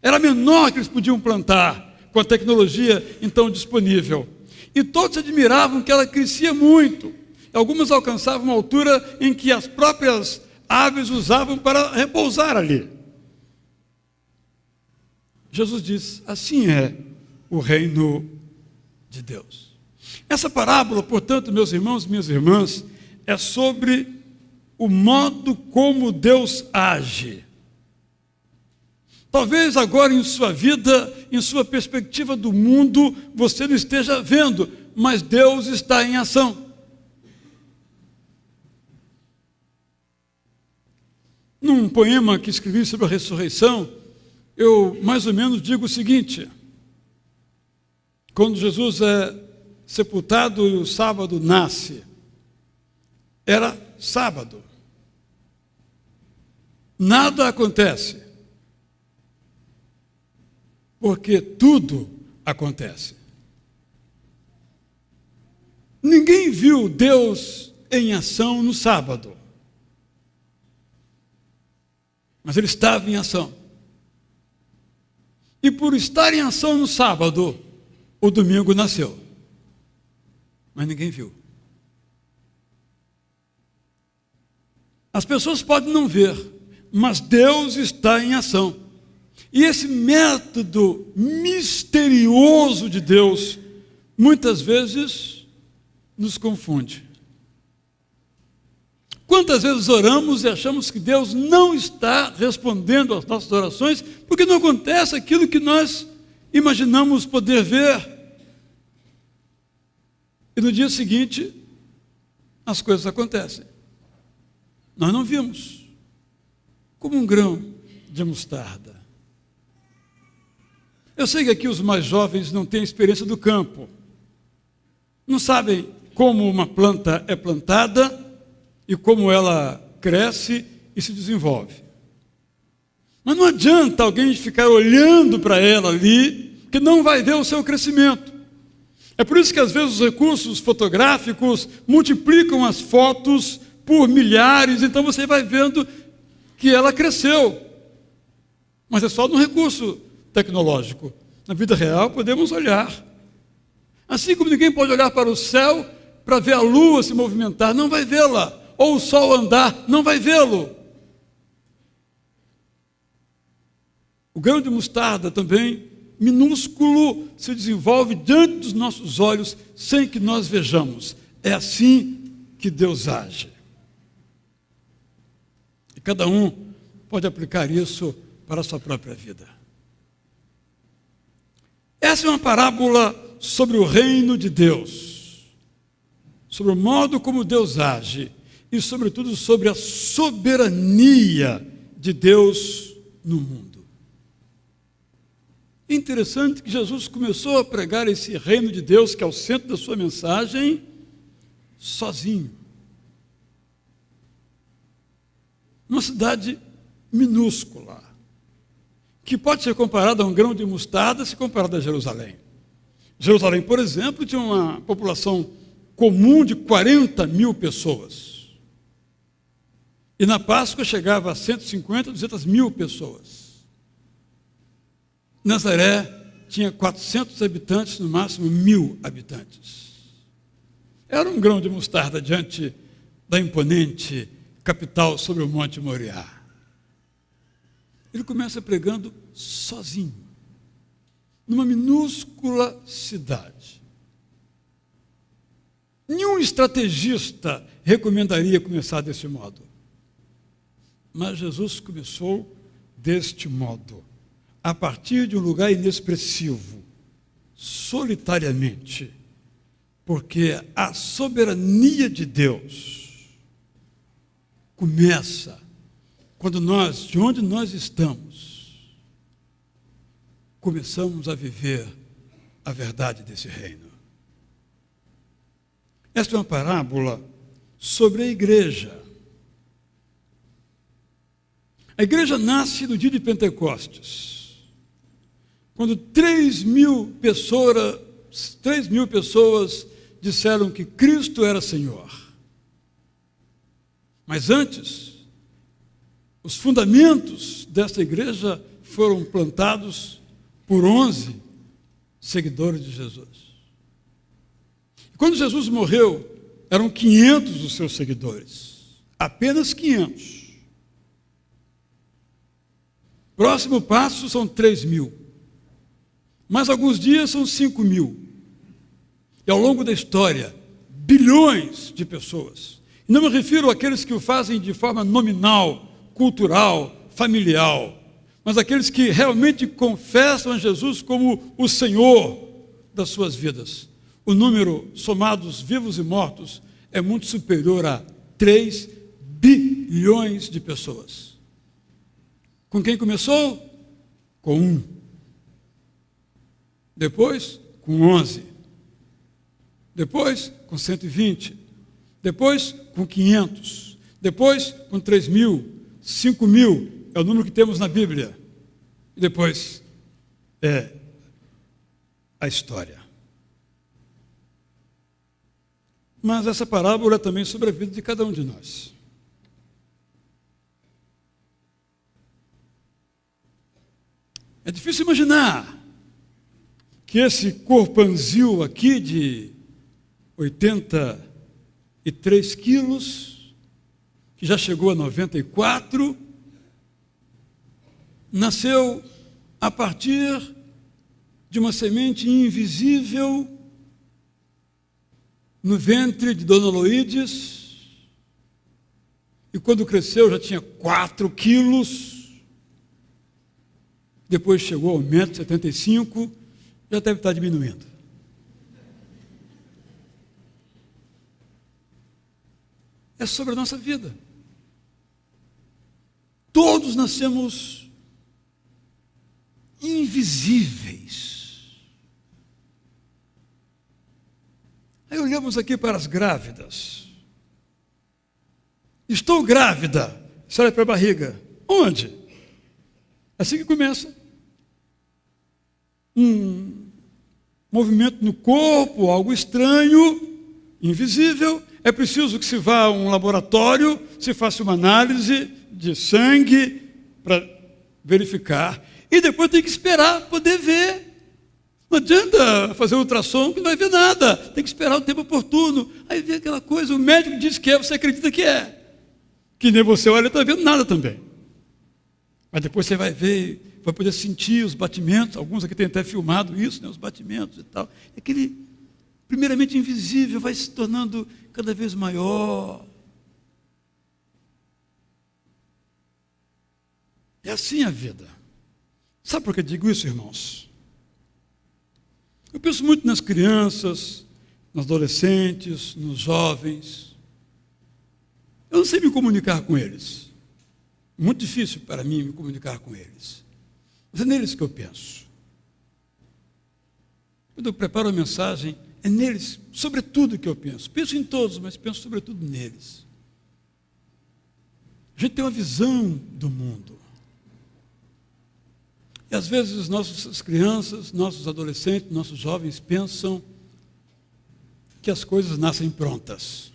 Era a menor que eles podiam plantar, com a tecnologia então disponível. E todos se admiravam que ela crescia muito. Algumas alcançavam uma altura em que as próprias aves usavam para repousar ali. Jesus diz: assim é o reino de Deus. Essa parábola, portanto, meus irmãos e minhas irmãs, é sobre o modo como Deus age. Talvez agora em sua vida, em sua perspectiva do mundo, você não esteja vendo, mas Deus está em ação. Num poema que escrevi sobre a ressurreição, eu mais ou menos digo o seguinte: quando Jesus é sepultado e o sábado nasce, era sábado. Nada acontece, porque tudo acontece. Ninguém viu Deus em ação no sábado, mas ele estava em ação. E por estar em ação no sábado, o domingo nasceu. Mas ninguém viu. As pessoas podem não ver, mas Deus está em ação. E esse método misterioso de Deus, muitas vezes, nos confunde. Quantas vezes oramos e achamos que Deus não está respondendo às nossas orações, porque não acontece aquilo que nós imaginamos poder ver. E no dia seguinte, as coisas acontecem. Nós não vimos, como um grão de mostarda. Eu sei que aqui os mais jovens não têm experiência do campo, não sabem como uma planta é plantada e como ela cresce e se desenvolve. Mas não adianta alguém ficar olhando para ela ali, que não vai ver o seu crescimento. É por isso que às vezes os recursos fotográficos multiplicam as fotos por milhares, então você vai vendo que ela cresceu. Mas é só no recurso tecnológico. Na vida real podemos olhar. Assim como ninguém pode olhar para o céu para ver a lua se movimentar, não vai vê-la. Ou o sol andar, não vai vê-lo. O grão de mostarda também, minúsculo, se desenvolve diante dos nossos olhos sem que nós vejamos. É assim que Deus age. E cada um pode aplicar isso para a sua própria vida. Essa é uma parábola sobre o reino de Deus, sobre o modo como Deus age e, sobretudo, sobre a soberania de Deus no mundo. É interessante que Jesus começou a pregar esse reino de Deus, que é o centro da sua mensagem, sozinho. Numa cidade minúscula, que pode ser comparada a um grão de mostarda se comparada a Jerusalém. Jerusalém, por exemplo, tinha uma população comum de 40 mil pessoas. E na Páscoa chegava a 150, 200 mil pessoas. Nazaré tinha 400 habitantes, no máximo 1.000 habitantes. Era um grão de mostarda diante da imponente capital sobre o Monte Moriá. Ele começa pregando sozinho, numa minúscula cidade. Nenhum estrategista recomendaria começar desse modo. Mas Jesus começou deste modo, a partir de um lugar inexpressivo, solitariamente, porque a soberania de Deus começa quando nós, de onde nós estamos, começamos a viver a verdade desse reino. Esta é uma parábola sobre a igreja. A igreja nasce no dia de Pentecostes, quando 3.000 pessoas disseram que Cristo era Senhor. Mas antes, os fundamentos desta igreja foram plantados por 11 seguidores de Jesus. E quando Jesus morreu, eram 500 os seus seguidores. Apenas 500. Próximo passo são 3.000. Mais alguns dias são 5.000. E ao longo da história, bilhões de pessoas. E não me refiro àqueles que o fazem de forma nominal, cultural, familiar, mas aqueles que realmente confessam a Jesus como o Senhor das suas vidas. O número, somados vivos e mortos, é muito superior a 3 bilhões de pessoas. Com quem começou? Com 1. Depois, com 11. Depois, com 120. Depois, com 500. Depois, com 3.000. 5.000 é o número que temos na Bíblia. E depois é a história. Mas essa parábola é também sobre a vida de cada um de nós. É difícil imaginar que esse corpanzil aqui de 83 quilos, que já chegou a 94, nasceu a partir de uma semente invisível no ventre de Dona Loides, e quando cresceu já tinha 4 quilos, depois chegou ao 1,75 m, já deve estar diminuindo. é sobre a nossa vida. Todos nascemos invisíveis. Aí olhamos aqui para as grávidas. Estou grávida. Você olha para a barriga. Onde? É assim que começa. Um movimento no corpo, algo estranho, invisível. É preciso que se vá a um laboratório, se faça uma análise de sangue para verificar. E depois tem que esperar poder ver. Não adianta fazer um ultrassom que não vai ver nada. Tem que esperar o tempo oportuno. Aí vê aquela coisa, o médico diz que é, você acredita que é. Que nem você olha, está vendo nada também. Mas depois você vai ver, vai poder sentir os batimentos. Alguns aqui têm até filmado isso, né, os batimentos e tal. Aquele, primeiramente invisível, vai se tornando cada vez maior. É assim a vida. Sabe por que eu digo isso, irmãos? Eu penso muito nas crianças, nos adolescentes, nos jovens. Eu não sei me comunicar com eles. Muito difícil para mim me comunicar com eles. Mas é neles que eu penso. Quando eu preparo a mensagem, é neles, sobretudo, que eu penso. Penso em todos, mas penso sobretudo neles. A gente tem uma visão do mundo. E às vezes nossas crianças, nossos adolescentes, nossos jovens pensam que as coisas nascem prontas.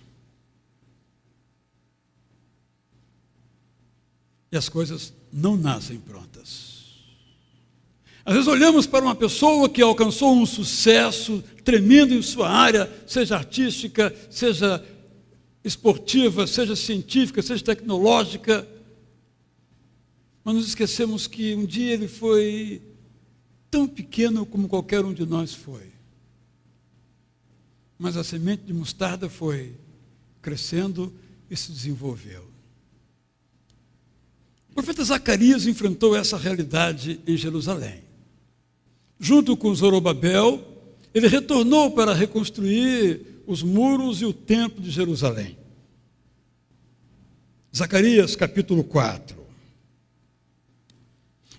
E as coisas não nascem prontas. Às vezes olhamos para uma pessoa que alcançou um sucesso tremendo em sua área, seja artística, seja esportiva, seja científica, seja tecnológica, mas nos esquecemos que um dia ele foi tão pequeno como qualquer um de nós foi. Mas a semente de mostarda foi crescendo e se desenvolveu. O profeta Zacarias enfrentou essa realidade em Jerusalém. Junto com Zorobabel, ele retornou para reconstruir os muros e o templo de Jerusalém. Zacarias, capítulo 4.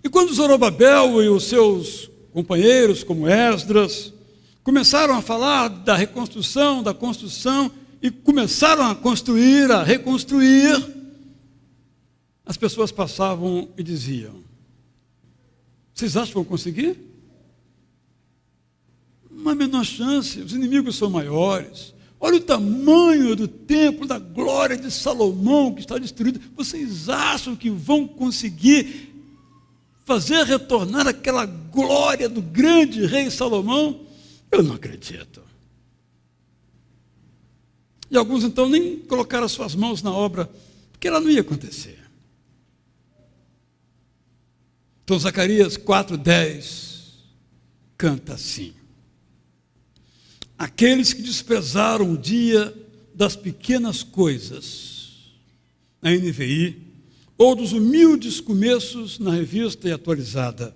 E quando Zorobabel e os seus companheiros, como Esdras, começaram a falar da reconstrução, da construção, e começaram a construir, a reconstruir, as pessoas passavam e diziam: vocês acham que vão conseguir? Uma menor chance, os inimigos são maiores. Olha o tamanho do templo da glória de Salomão que está destruído. Vocês acham que vão conseguir fazer retornar aquela glória do grande rei Salomão? Eu não acredito. E alguns então nem colocaram as suas mãos na obra, porque ela não ia acontecer. Então Zacarias 4:10 canta assim: aqueles que desprezaram o dia das pequenas coisas, na NVI, ou dos humildes começos na revista e atualizada,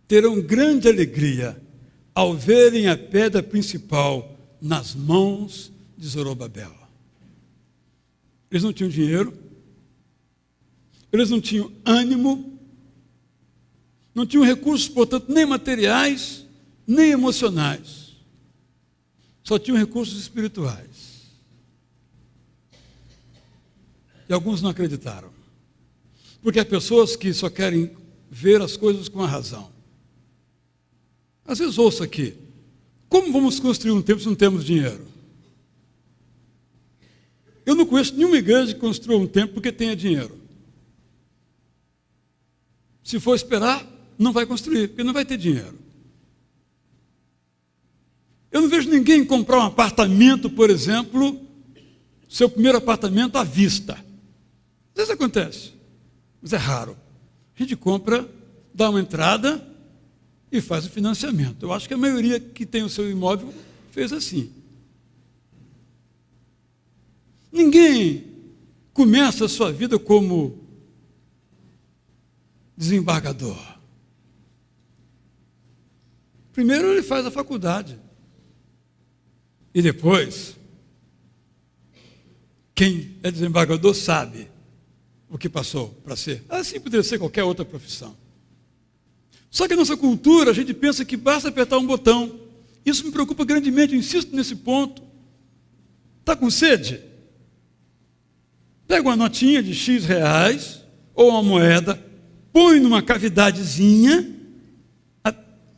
terão grande alegria ao verem a pedra principal nas mãos de Zorobabel. Eles não tinham dinheiro, eles não tinham ânimo, não tinham recursos, portanto, nem materiais, nem emocionais. Só tinham recursos espirituais. E alguns não acreditaram. Porque há pessoas que só querem ver as coisas com a razão. Às vezes ouço aqui: como vamos construir um templo se não temos dinheiro? Eu não conheço nenhuma igreja que construa um templo porque tenha dinheiro. Se for esperar, não vai construir, porque não vai ter dinheiro. Eu não vejo ninguém comprar um apartamento, por exemplo, seu primeiro apartamento à vista. Às vezes acontece, mas é raro. A gente compra, dá uma entrada e faz o financiamento. Eu acho que a maioria que tem o seu imóvel fez assim. Ninguém começa a sua vida como desembargador. Primeiro ele faz a faculdade. E depois Quem é desembargador sabe o que passou para ser. Assim poderia ser qualquer outra profissão. Só que a nossa cultura, a gente pensa que basta apertar um botão. Isso me preocupa grandemente, eu insisto nesse ponto. Está com sede? Pega uma notinha de X reais, ou uma moeda, põe numa cavidadezinha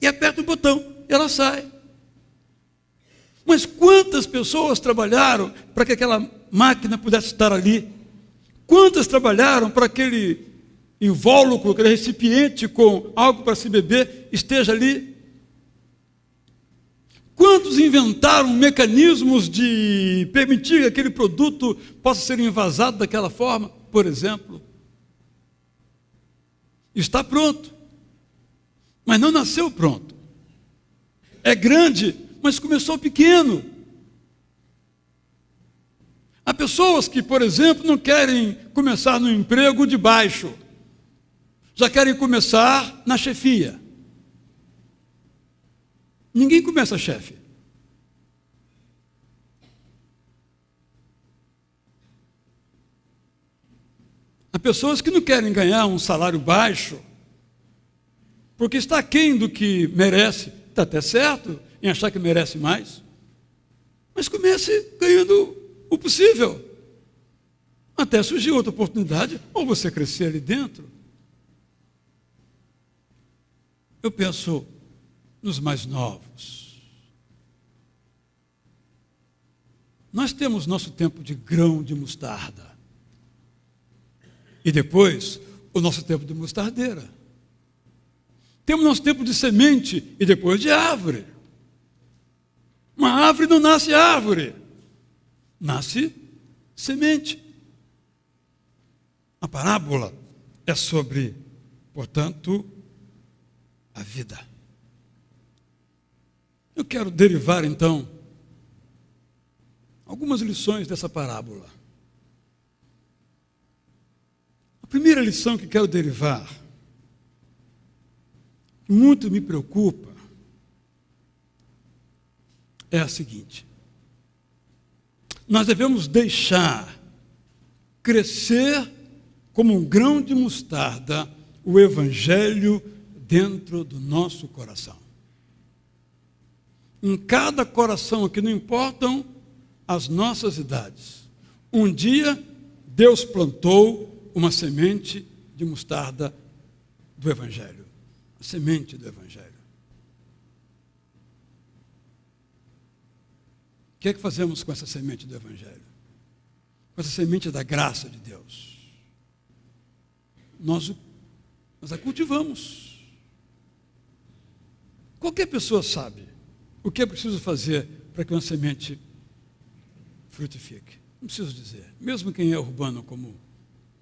e aperta o botão, e ela sai. Mas quantas pessoas trabalharam para que aquela máquina pudesse estar ali? Quantas trabalharam para aquele invólucro, aquele recipiente com algo para se beber esteja ali? Quantos inventaram mecanismos de permitir que aquele produto possa ser envasado daquela forma, por exemplo? Está pronto, mas não nasceu pronto. É grande, mas começou pequeno. Há pessoas que, por exemplo, não querem começar no emprego de baixo, já querem começar na chefia. Ninguém começa chefe. Há pessoas que não querem ganhar um salário baixo, porque está aquém do que merece. Está até certo em achar que merece mais, mas comece ganhando o possível, até surgir outra oportunidade, ou você crescer ali dentro. Eu penso nos mais novos. Nós temos nosso tempo de grão de mostarda. E depois, o nosso tempo de mostardeira. Temos nosso tempo de semente e depois de árvore. Uma árvore não nasce árvore. Nasce semente. A parábola é sobre, portanto, a vida. Eu quero derivar, então, algumas lições dessa parábola. A primeira lição que quero derivar, que muito me preocupa, é a seguinte: nós devemos deixar crescer como um grão de mostarda o Evangelho dentro do nosso coração. Em cada coração aqui, não importam as nossas idades, um dia Deus plantou uma semente de mostarda do Evangelho. A semente do Evangelho. O que é que fazemos com essa semente do Evangelho? Com essa semente da graça de Deus? Nós a cultivamos. Qualquer pessoa sabe o que é preciso fazer para que uma semente frutifique. Não preciso dizer. Mesmo quem é urbano, como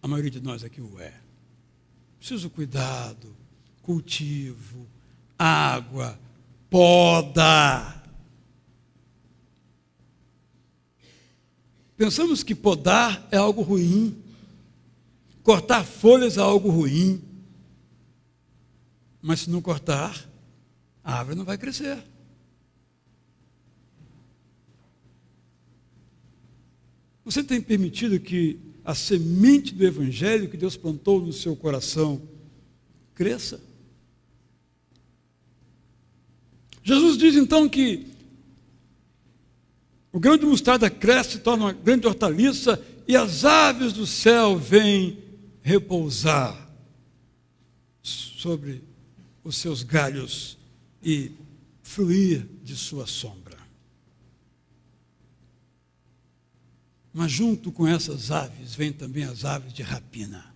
a maioria de nós aqui o é. Preciso cuidado, cultivo, água, poda. Pensamos que podar é algo ruim, cortar folhas é algo ruim, mas se não cortar, a árvore não vai crescer. Você tem permitido que a semente do Evangelho que Deus plantou no seu coração cresça? Jesus diz então que o grão de mostarda cresce, se torna uma grande hortaliça, e as aves do céu vêm repousar sobre os seus galhos e fruir de sua sombra. Mas junto com essas aves, vêm também as aves de rapina.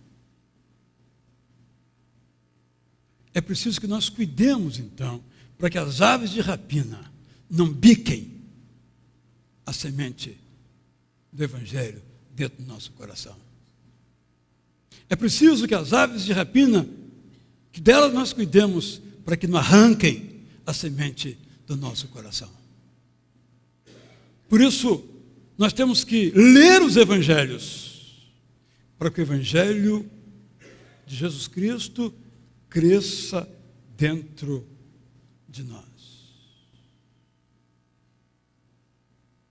É preciso que nós cuidemos, então, para que as aves de rapina não biquem a semente do Evangelho dentro do nosso coração. É preciso que as aves de rapina, que delas nós cuidemos, para que não arranquem a semente do nosso coração. Por isso, nós temos que ler os Evangelhos, para que o Evangelho de Jesus Cristo cresça dentro de nós.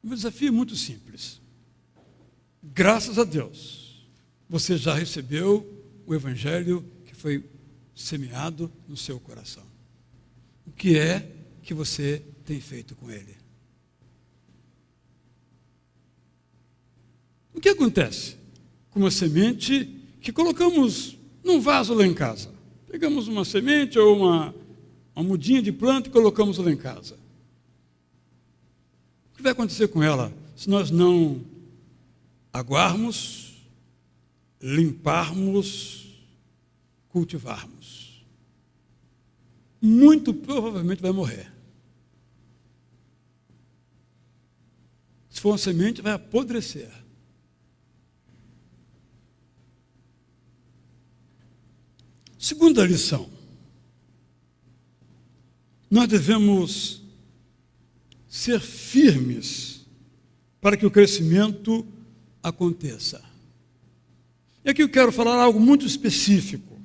O desafio é muito simples. graças a Deus, você já recebeu o Evangelho que foi semeado no seu coração. O que é que você tem feito com ele? O que acontece com uma semente que colocamos num vaso lá em casa? Pegamos uma semente ou uma mudinha de planta e colocamos lá em casa. O que vai acontecer com ela se nós não aguarmos, limparmos, cultivarmos? Muito provavelmente vai morrer. Se for uma semente, vai apodrecer. Segunda lição. Nós devemos ser firmes para que o crescimento aconteça. E aqui eu quero falar algo muito específico.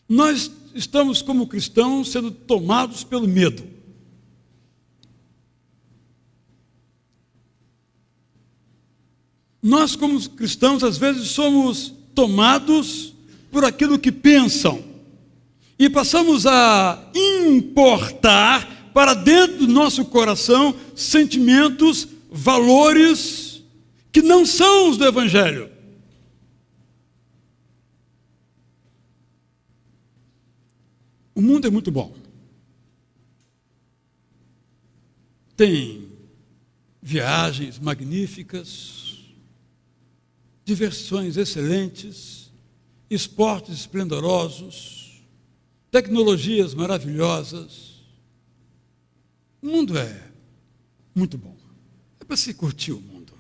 Nós estamos, como cristãos, sendo tomados pelo medo. Nós, como cristãos, às vezes somos tomados por aquilo que pensam e passamos a importar para dentro do nosso coração sentimentos, valores que não são os do Evangelho. O mundo é muito bom. Tem viagens magníficas, diversões excelentes, esportes esplendorosos, tecnologias maravilhosas. O mundo é muito bom. É para se curtir o mundo.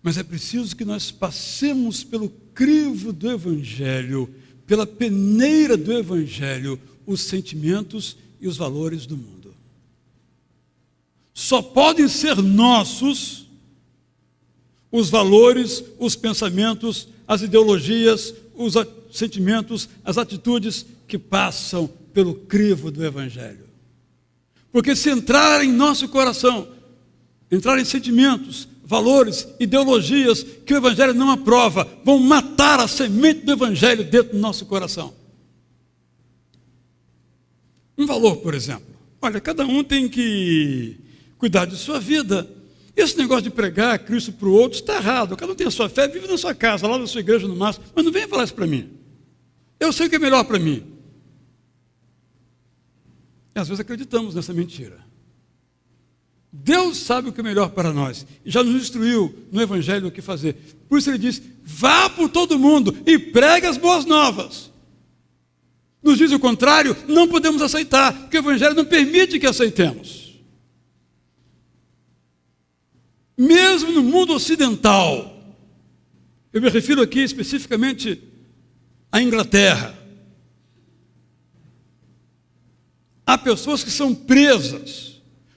Mas é preciso que nós passemos pelo crivo do Evangelho, pela peneira do Evangelho, os sentimentos e os valores do mundo. Só podem ser nossos os valores, os pensamentos, as ideologias, os sentimentos, as atitudes que passam pelo crivo do Evangelho. Porque se entrar em nosso coração, entrar em sentimentos, valores, ideologias que o Evangelho não aprova, vão matar a semente do Evangelho dentro do nosso coração. Um valor, por exemplo. Olha, cada um tem que cuidar de sua vida. Esse negócio de pregar Cristo para o outro está errado. Cada um tem a sua fé, vive na sua casa, lá na sua igreja no máximo, mas não venha falar isso para mim. Eu sei o que é melhor para mim. E às vezes acreditamos nessa mentira. Deus sabe o que é melhor para nós e já nos instruiu no Evangelho o que fazer. Por isso ele diz: vá por todo mundo e pregue as boas novas. Nos diz o contrário, não podemos aceitar, porque o Evangelho não permite que aceitemos. Mesmo no mundo ocidental, eu me refiro aqui especificamente à Inglaterra, há pessoas que são presas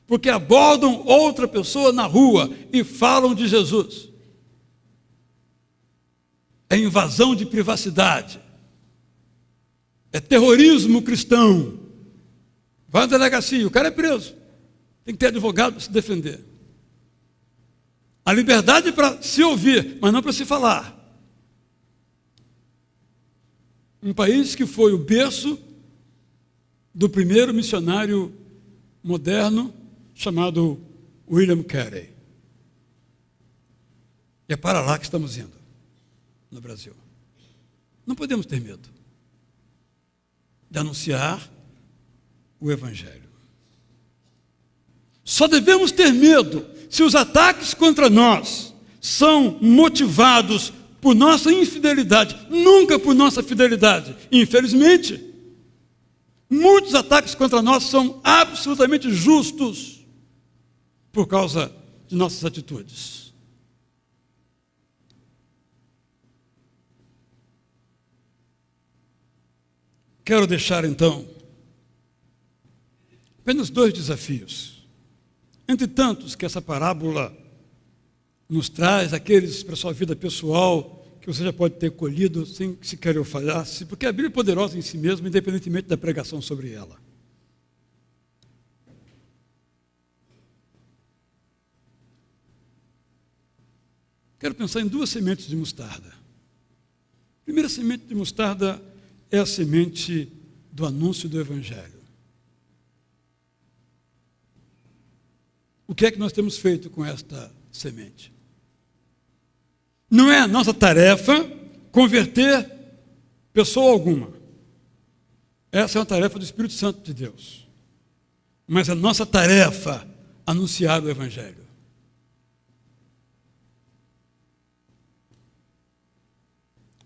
porque abordam outra pessoa na rua e falam de Jesus. É invasão de privacidade. É terrorismo cristão. Vai na delegacia, o cara é preso. Tem que ter advogado para se defender. A liberdade para se ouvir, mas não para se falar. Um país que foi o berço do primeiro missionário moderno, chamado William Carey. E é para lá que estamos indo, no Brasil. Não podemos ter medo de anunciar o Evangelho. Só devemos ter medo se os ataques contra nós são motivados por nossa infidelidade, nunca por nossa fidelidade. Infelizmente, muitos ataques contra nós são absolutamente justos por causa de nossas atitudes. Quero deixar então apenas 2 desafios. Entre tantos que essa parábola nos traz, aqueles para a sua vida pessoal, que você já pode ter colhido sem que sequer eu falhasse, porque a Bíblia é poderosa em si mesma, independentemente da pregação sobre ela. Quero pensar em 2 sementes de mostarda. A primeira semente de mostarda é a semente do anúncio do Evangelho. O que é que nós temos feito com esta semente? Não é a nossa tarefa converter pessoa alguma. Essa é uma tarefa do Espírito Santo de Deus. Mas a nossa tarefa é anunciar o Evangelho.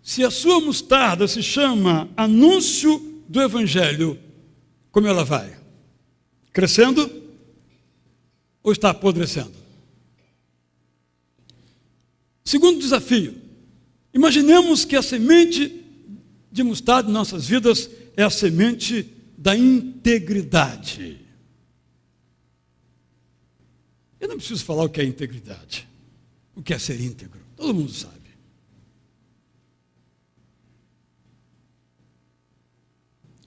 Se a sua mostarda se chama anúncio do Evangelho, como ela vai? Crescendo ou está apodrecendo? Segundo desafio, imaginemos que a semente de mostarda em nossas vidas é a semente da integridade. Eu não preciso falar o que é integridade, o que é ser íntegro, todo mundo sabe.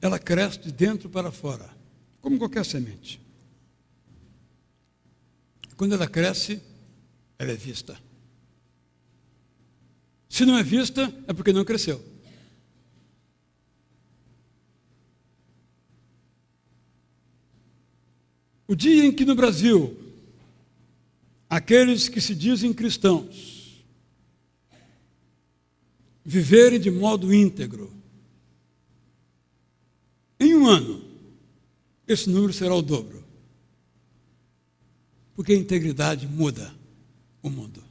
Ela cresce de dentro para fora, como qualquer semente. Quando ela cresce, ela é vista. Se não é vista, é porque não cresceu. O dia em que no Brasil, aqueles que se dizem cristãos viverem de modo íntegro, em um ano, esse número será o dobro. Porque a integridade muda o mundo.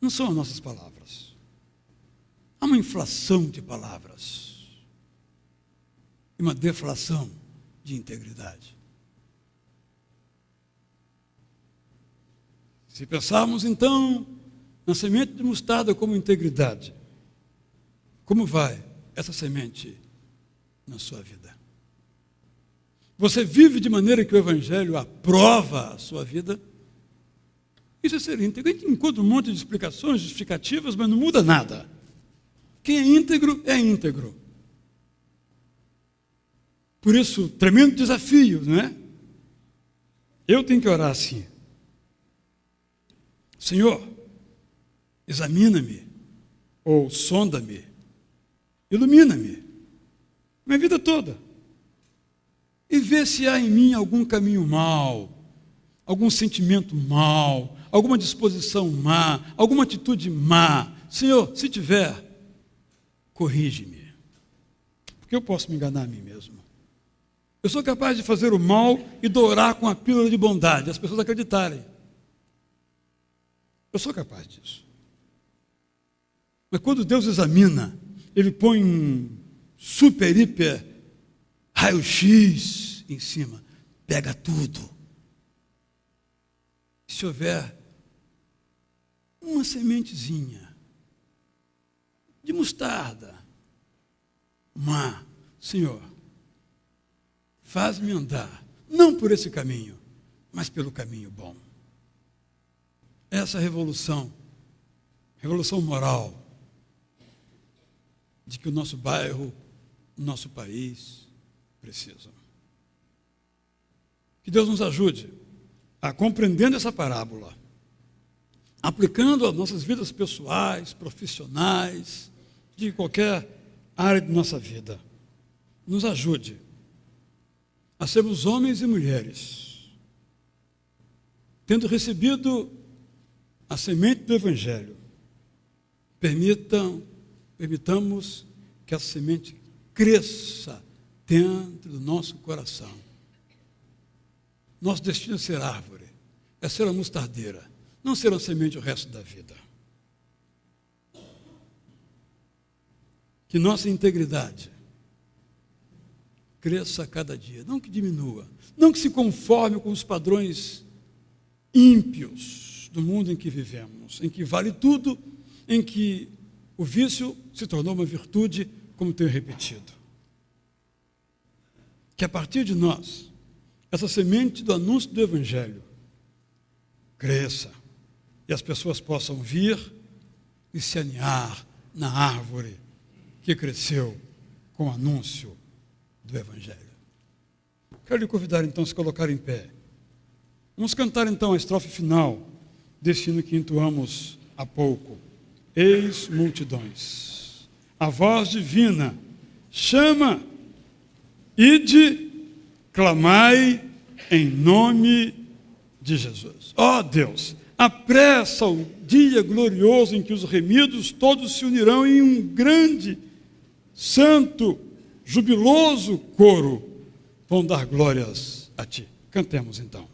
Não são as nossas palavras. Há uma inflação de palavras e uma deflação de integridade. Se pensarmos então na semente de mostarda como integridade, como vai essa semente na sua vida? Você vive de maneira que o Evangelho aprova a sua vida? Isso é ser íntegro. A gente encontra um monte de explicações, justificativas, mas não muda nada. Quem é íntegro, é íntegro. Por isso, tremendo desafio, não é? Eu tenho que orar assim. Senhor, examina-me, ou sonda-me, ilumina-me, minha vida toda, e vê se há em mim algum caminho mau, algum sentimento mau, alguma disposição má, alguma atitude má. Senhor, se tiver, corrige-me, porque eu posso me enganar a mim mesmo. Eu sou capaz de fazer o mal e dourar com a pílula de bondade, as pessoas acreditarem. Eu sou capaz disso. Mas quando Deus examina, Ele põe um super, hiper, raio-x em cima, pega tudo. Se houver uma sementezinha de mostarda, má, Senhor, faz-me andar, não por esse caminho, mas pelo caminho bom. Essa revolução moral, de que o nosso bairro, o nosso país precisam. Que Deus nos ajude a, compreendendo essa parábola, aplicando às nossas vidas pessoais, profissionais, de qualquer área de nossa vida, nos ajude a sermos homens e mulheres, tendo recebido a semente do Evangelho, permitamos que essa semente cresça dentro do nosso coração. Nosso destino é ser árvore, é ser uma mustardeira, não ser uma semente o resto da vida. Que nossa integridade cresça a cada dia, não que diminua, não que se conforme com os padrões ímpios do mundo em que vivemos, em que vale tudo, em que o vício se tornou uma virtude, como tenho repetido. Que a partir de nós, essa semente do anúncio do Evangelho cresça e as pessoas possam vir e se aninhar na árvore que cresceu com o anúncio do Evangelho. Quero lhe convidar então a se colocar em pé. Vamos cantar então a estrofe final desse hino que entoamos há pouco. Eis multidões. A voz divina chama, ide, clamai em nome de Jesus. Ó Deus, apressa o dia glorioso em que os remidos todos se unirão em um grande, santo, jubiloso coro. Vão dar glórias a Ti. Cantemos então.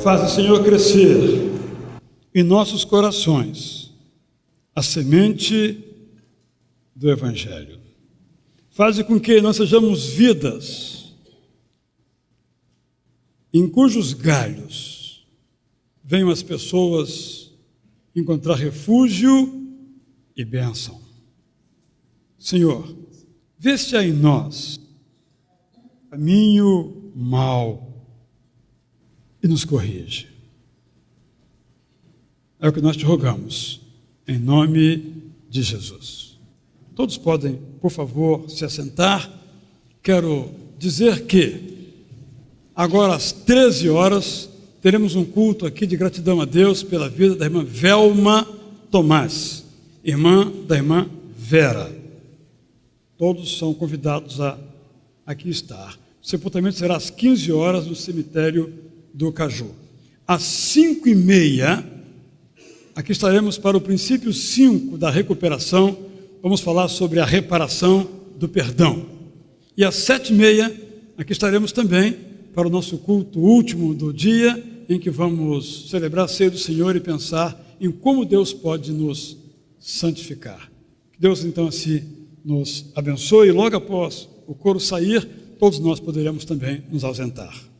Faze, Senhor, crescer em nossos corações a semente do Evangelho. Faze com que nós sejamos vidas em cujos galhos venham as pessoas encontrar refúgio e bênção. Senhor, vê se há em nós caminho mau e nos corrige. É o que nós te rogamos, em nome de Jesus. Todos podem, por favor, se assentar. Quero dizer que, agora às 13 horas, teremos um culto aqui de gratidão a Deus pela vida da irmã Velma Tomás, irmã da irmã Vera. Todos são convidados a aqui estar. O sepultamento será às 15 horas no cemitério do Caju. Às 5h30, aqui estaremos para o princípio 5 da recuperação. Vamos falar sobre a reparação do perdão. E às 7h30, aqui estaremos também para o nosso culto último do dia, em que vamos celebrar a ceia do Senhor e pensar em como Deus pode nos santificar. Que Deus, então, assim nos abençoe. E logo após o coro sair, todos nós poderemos também nos ausentar.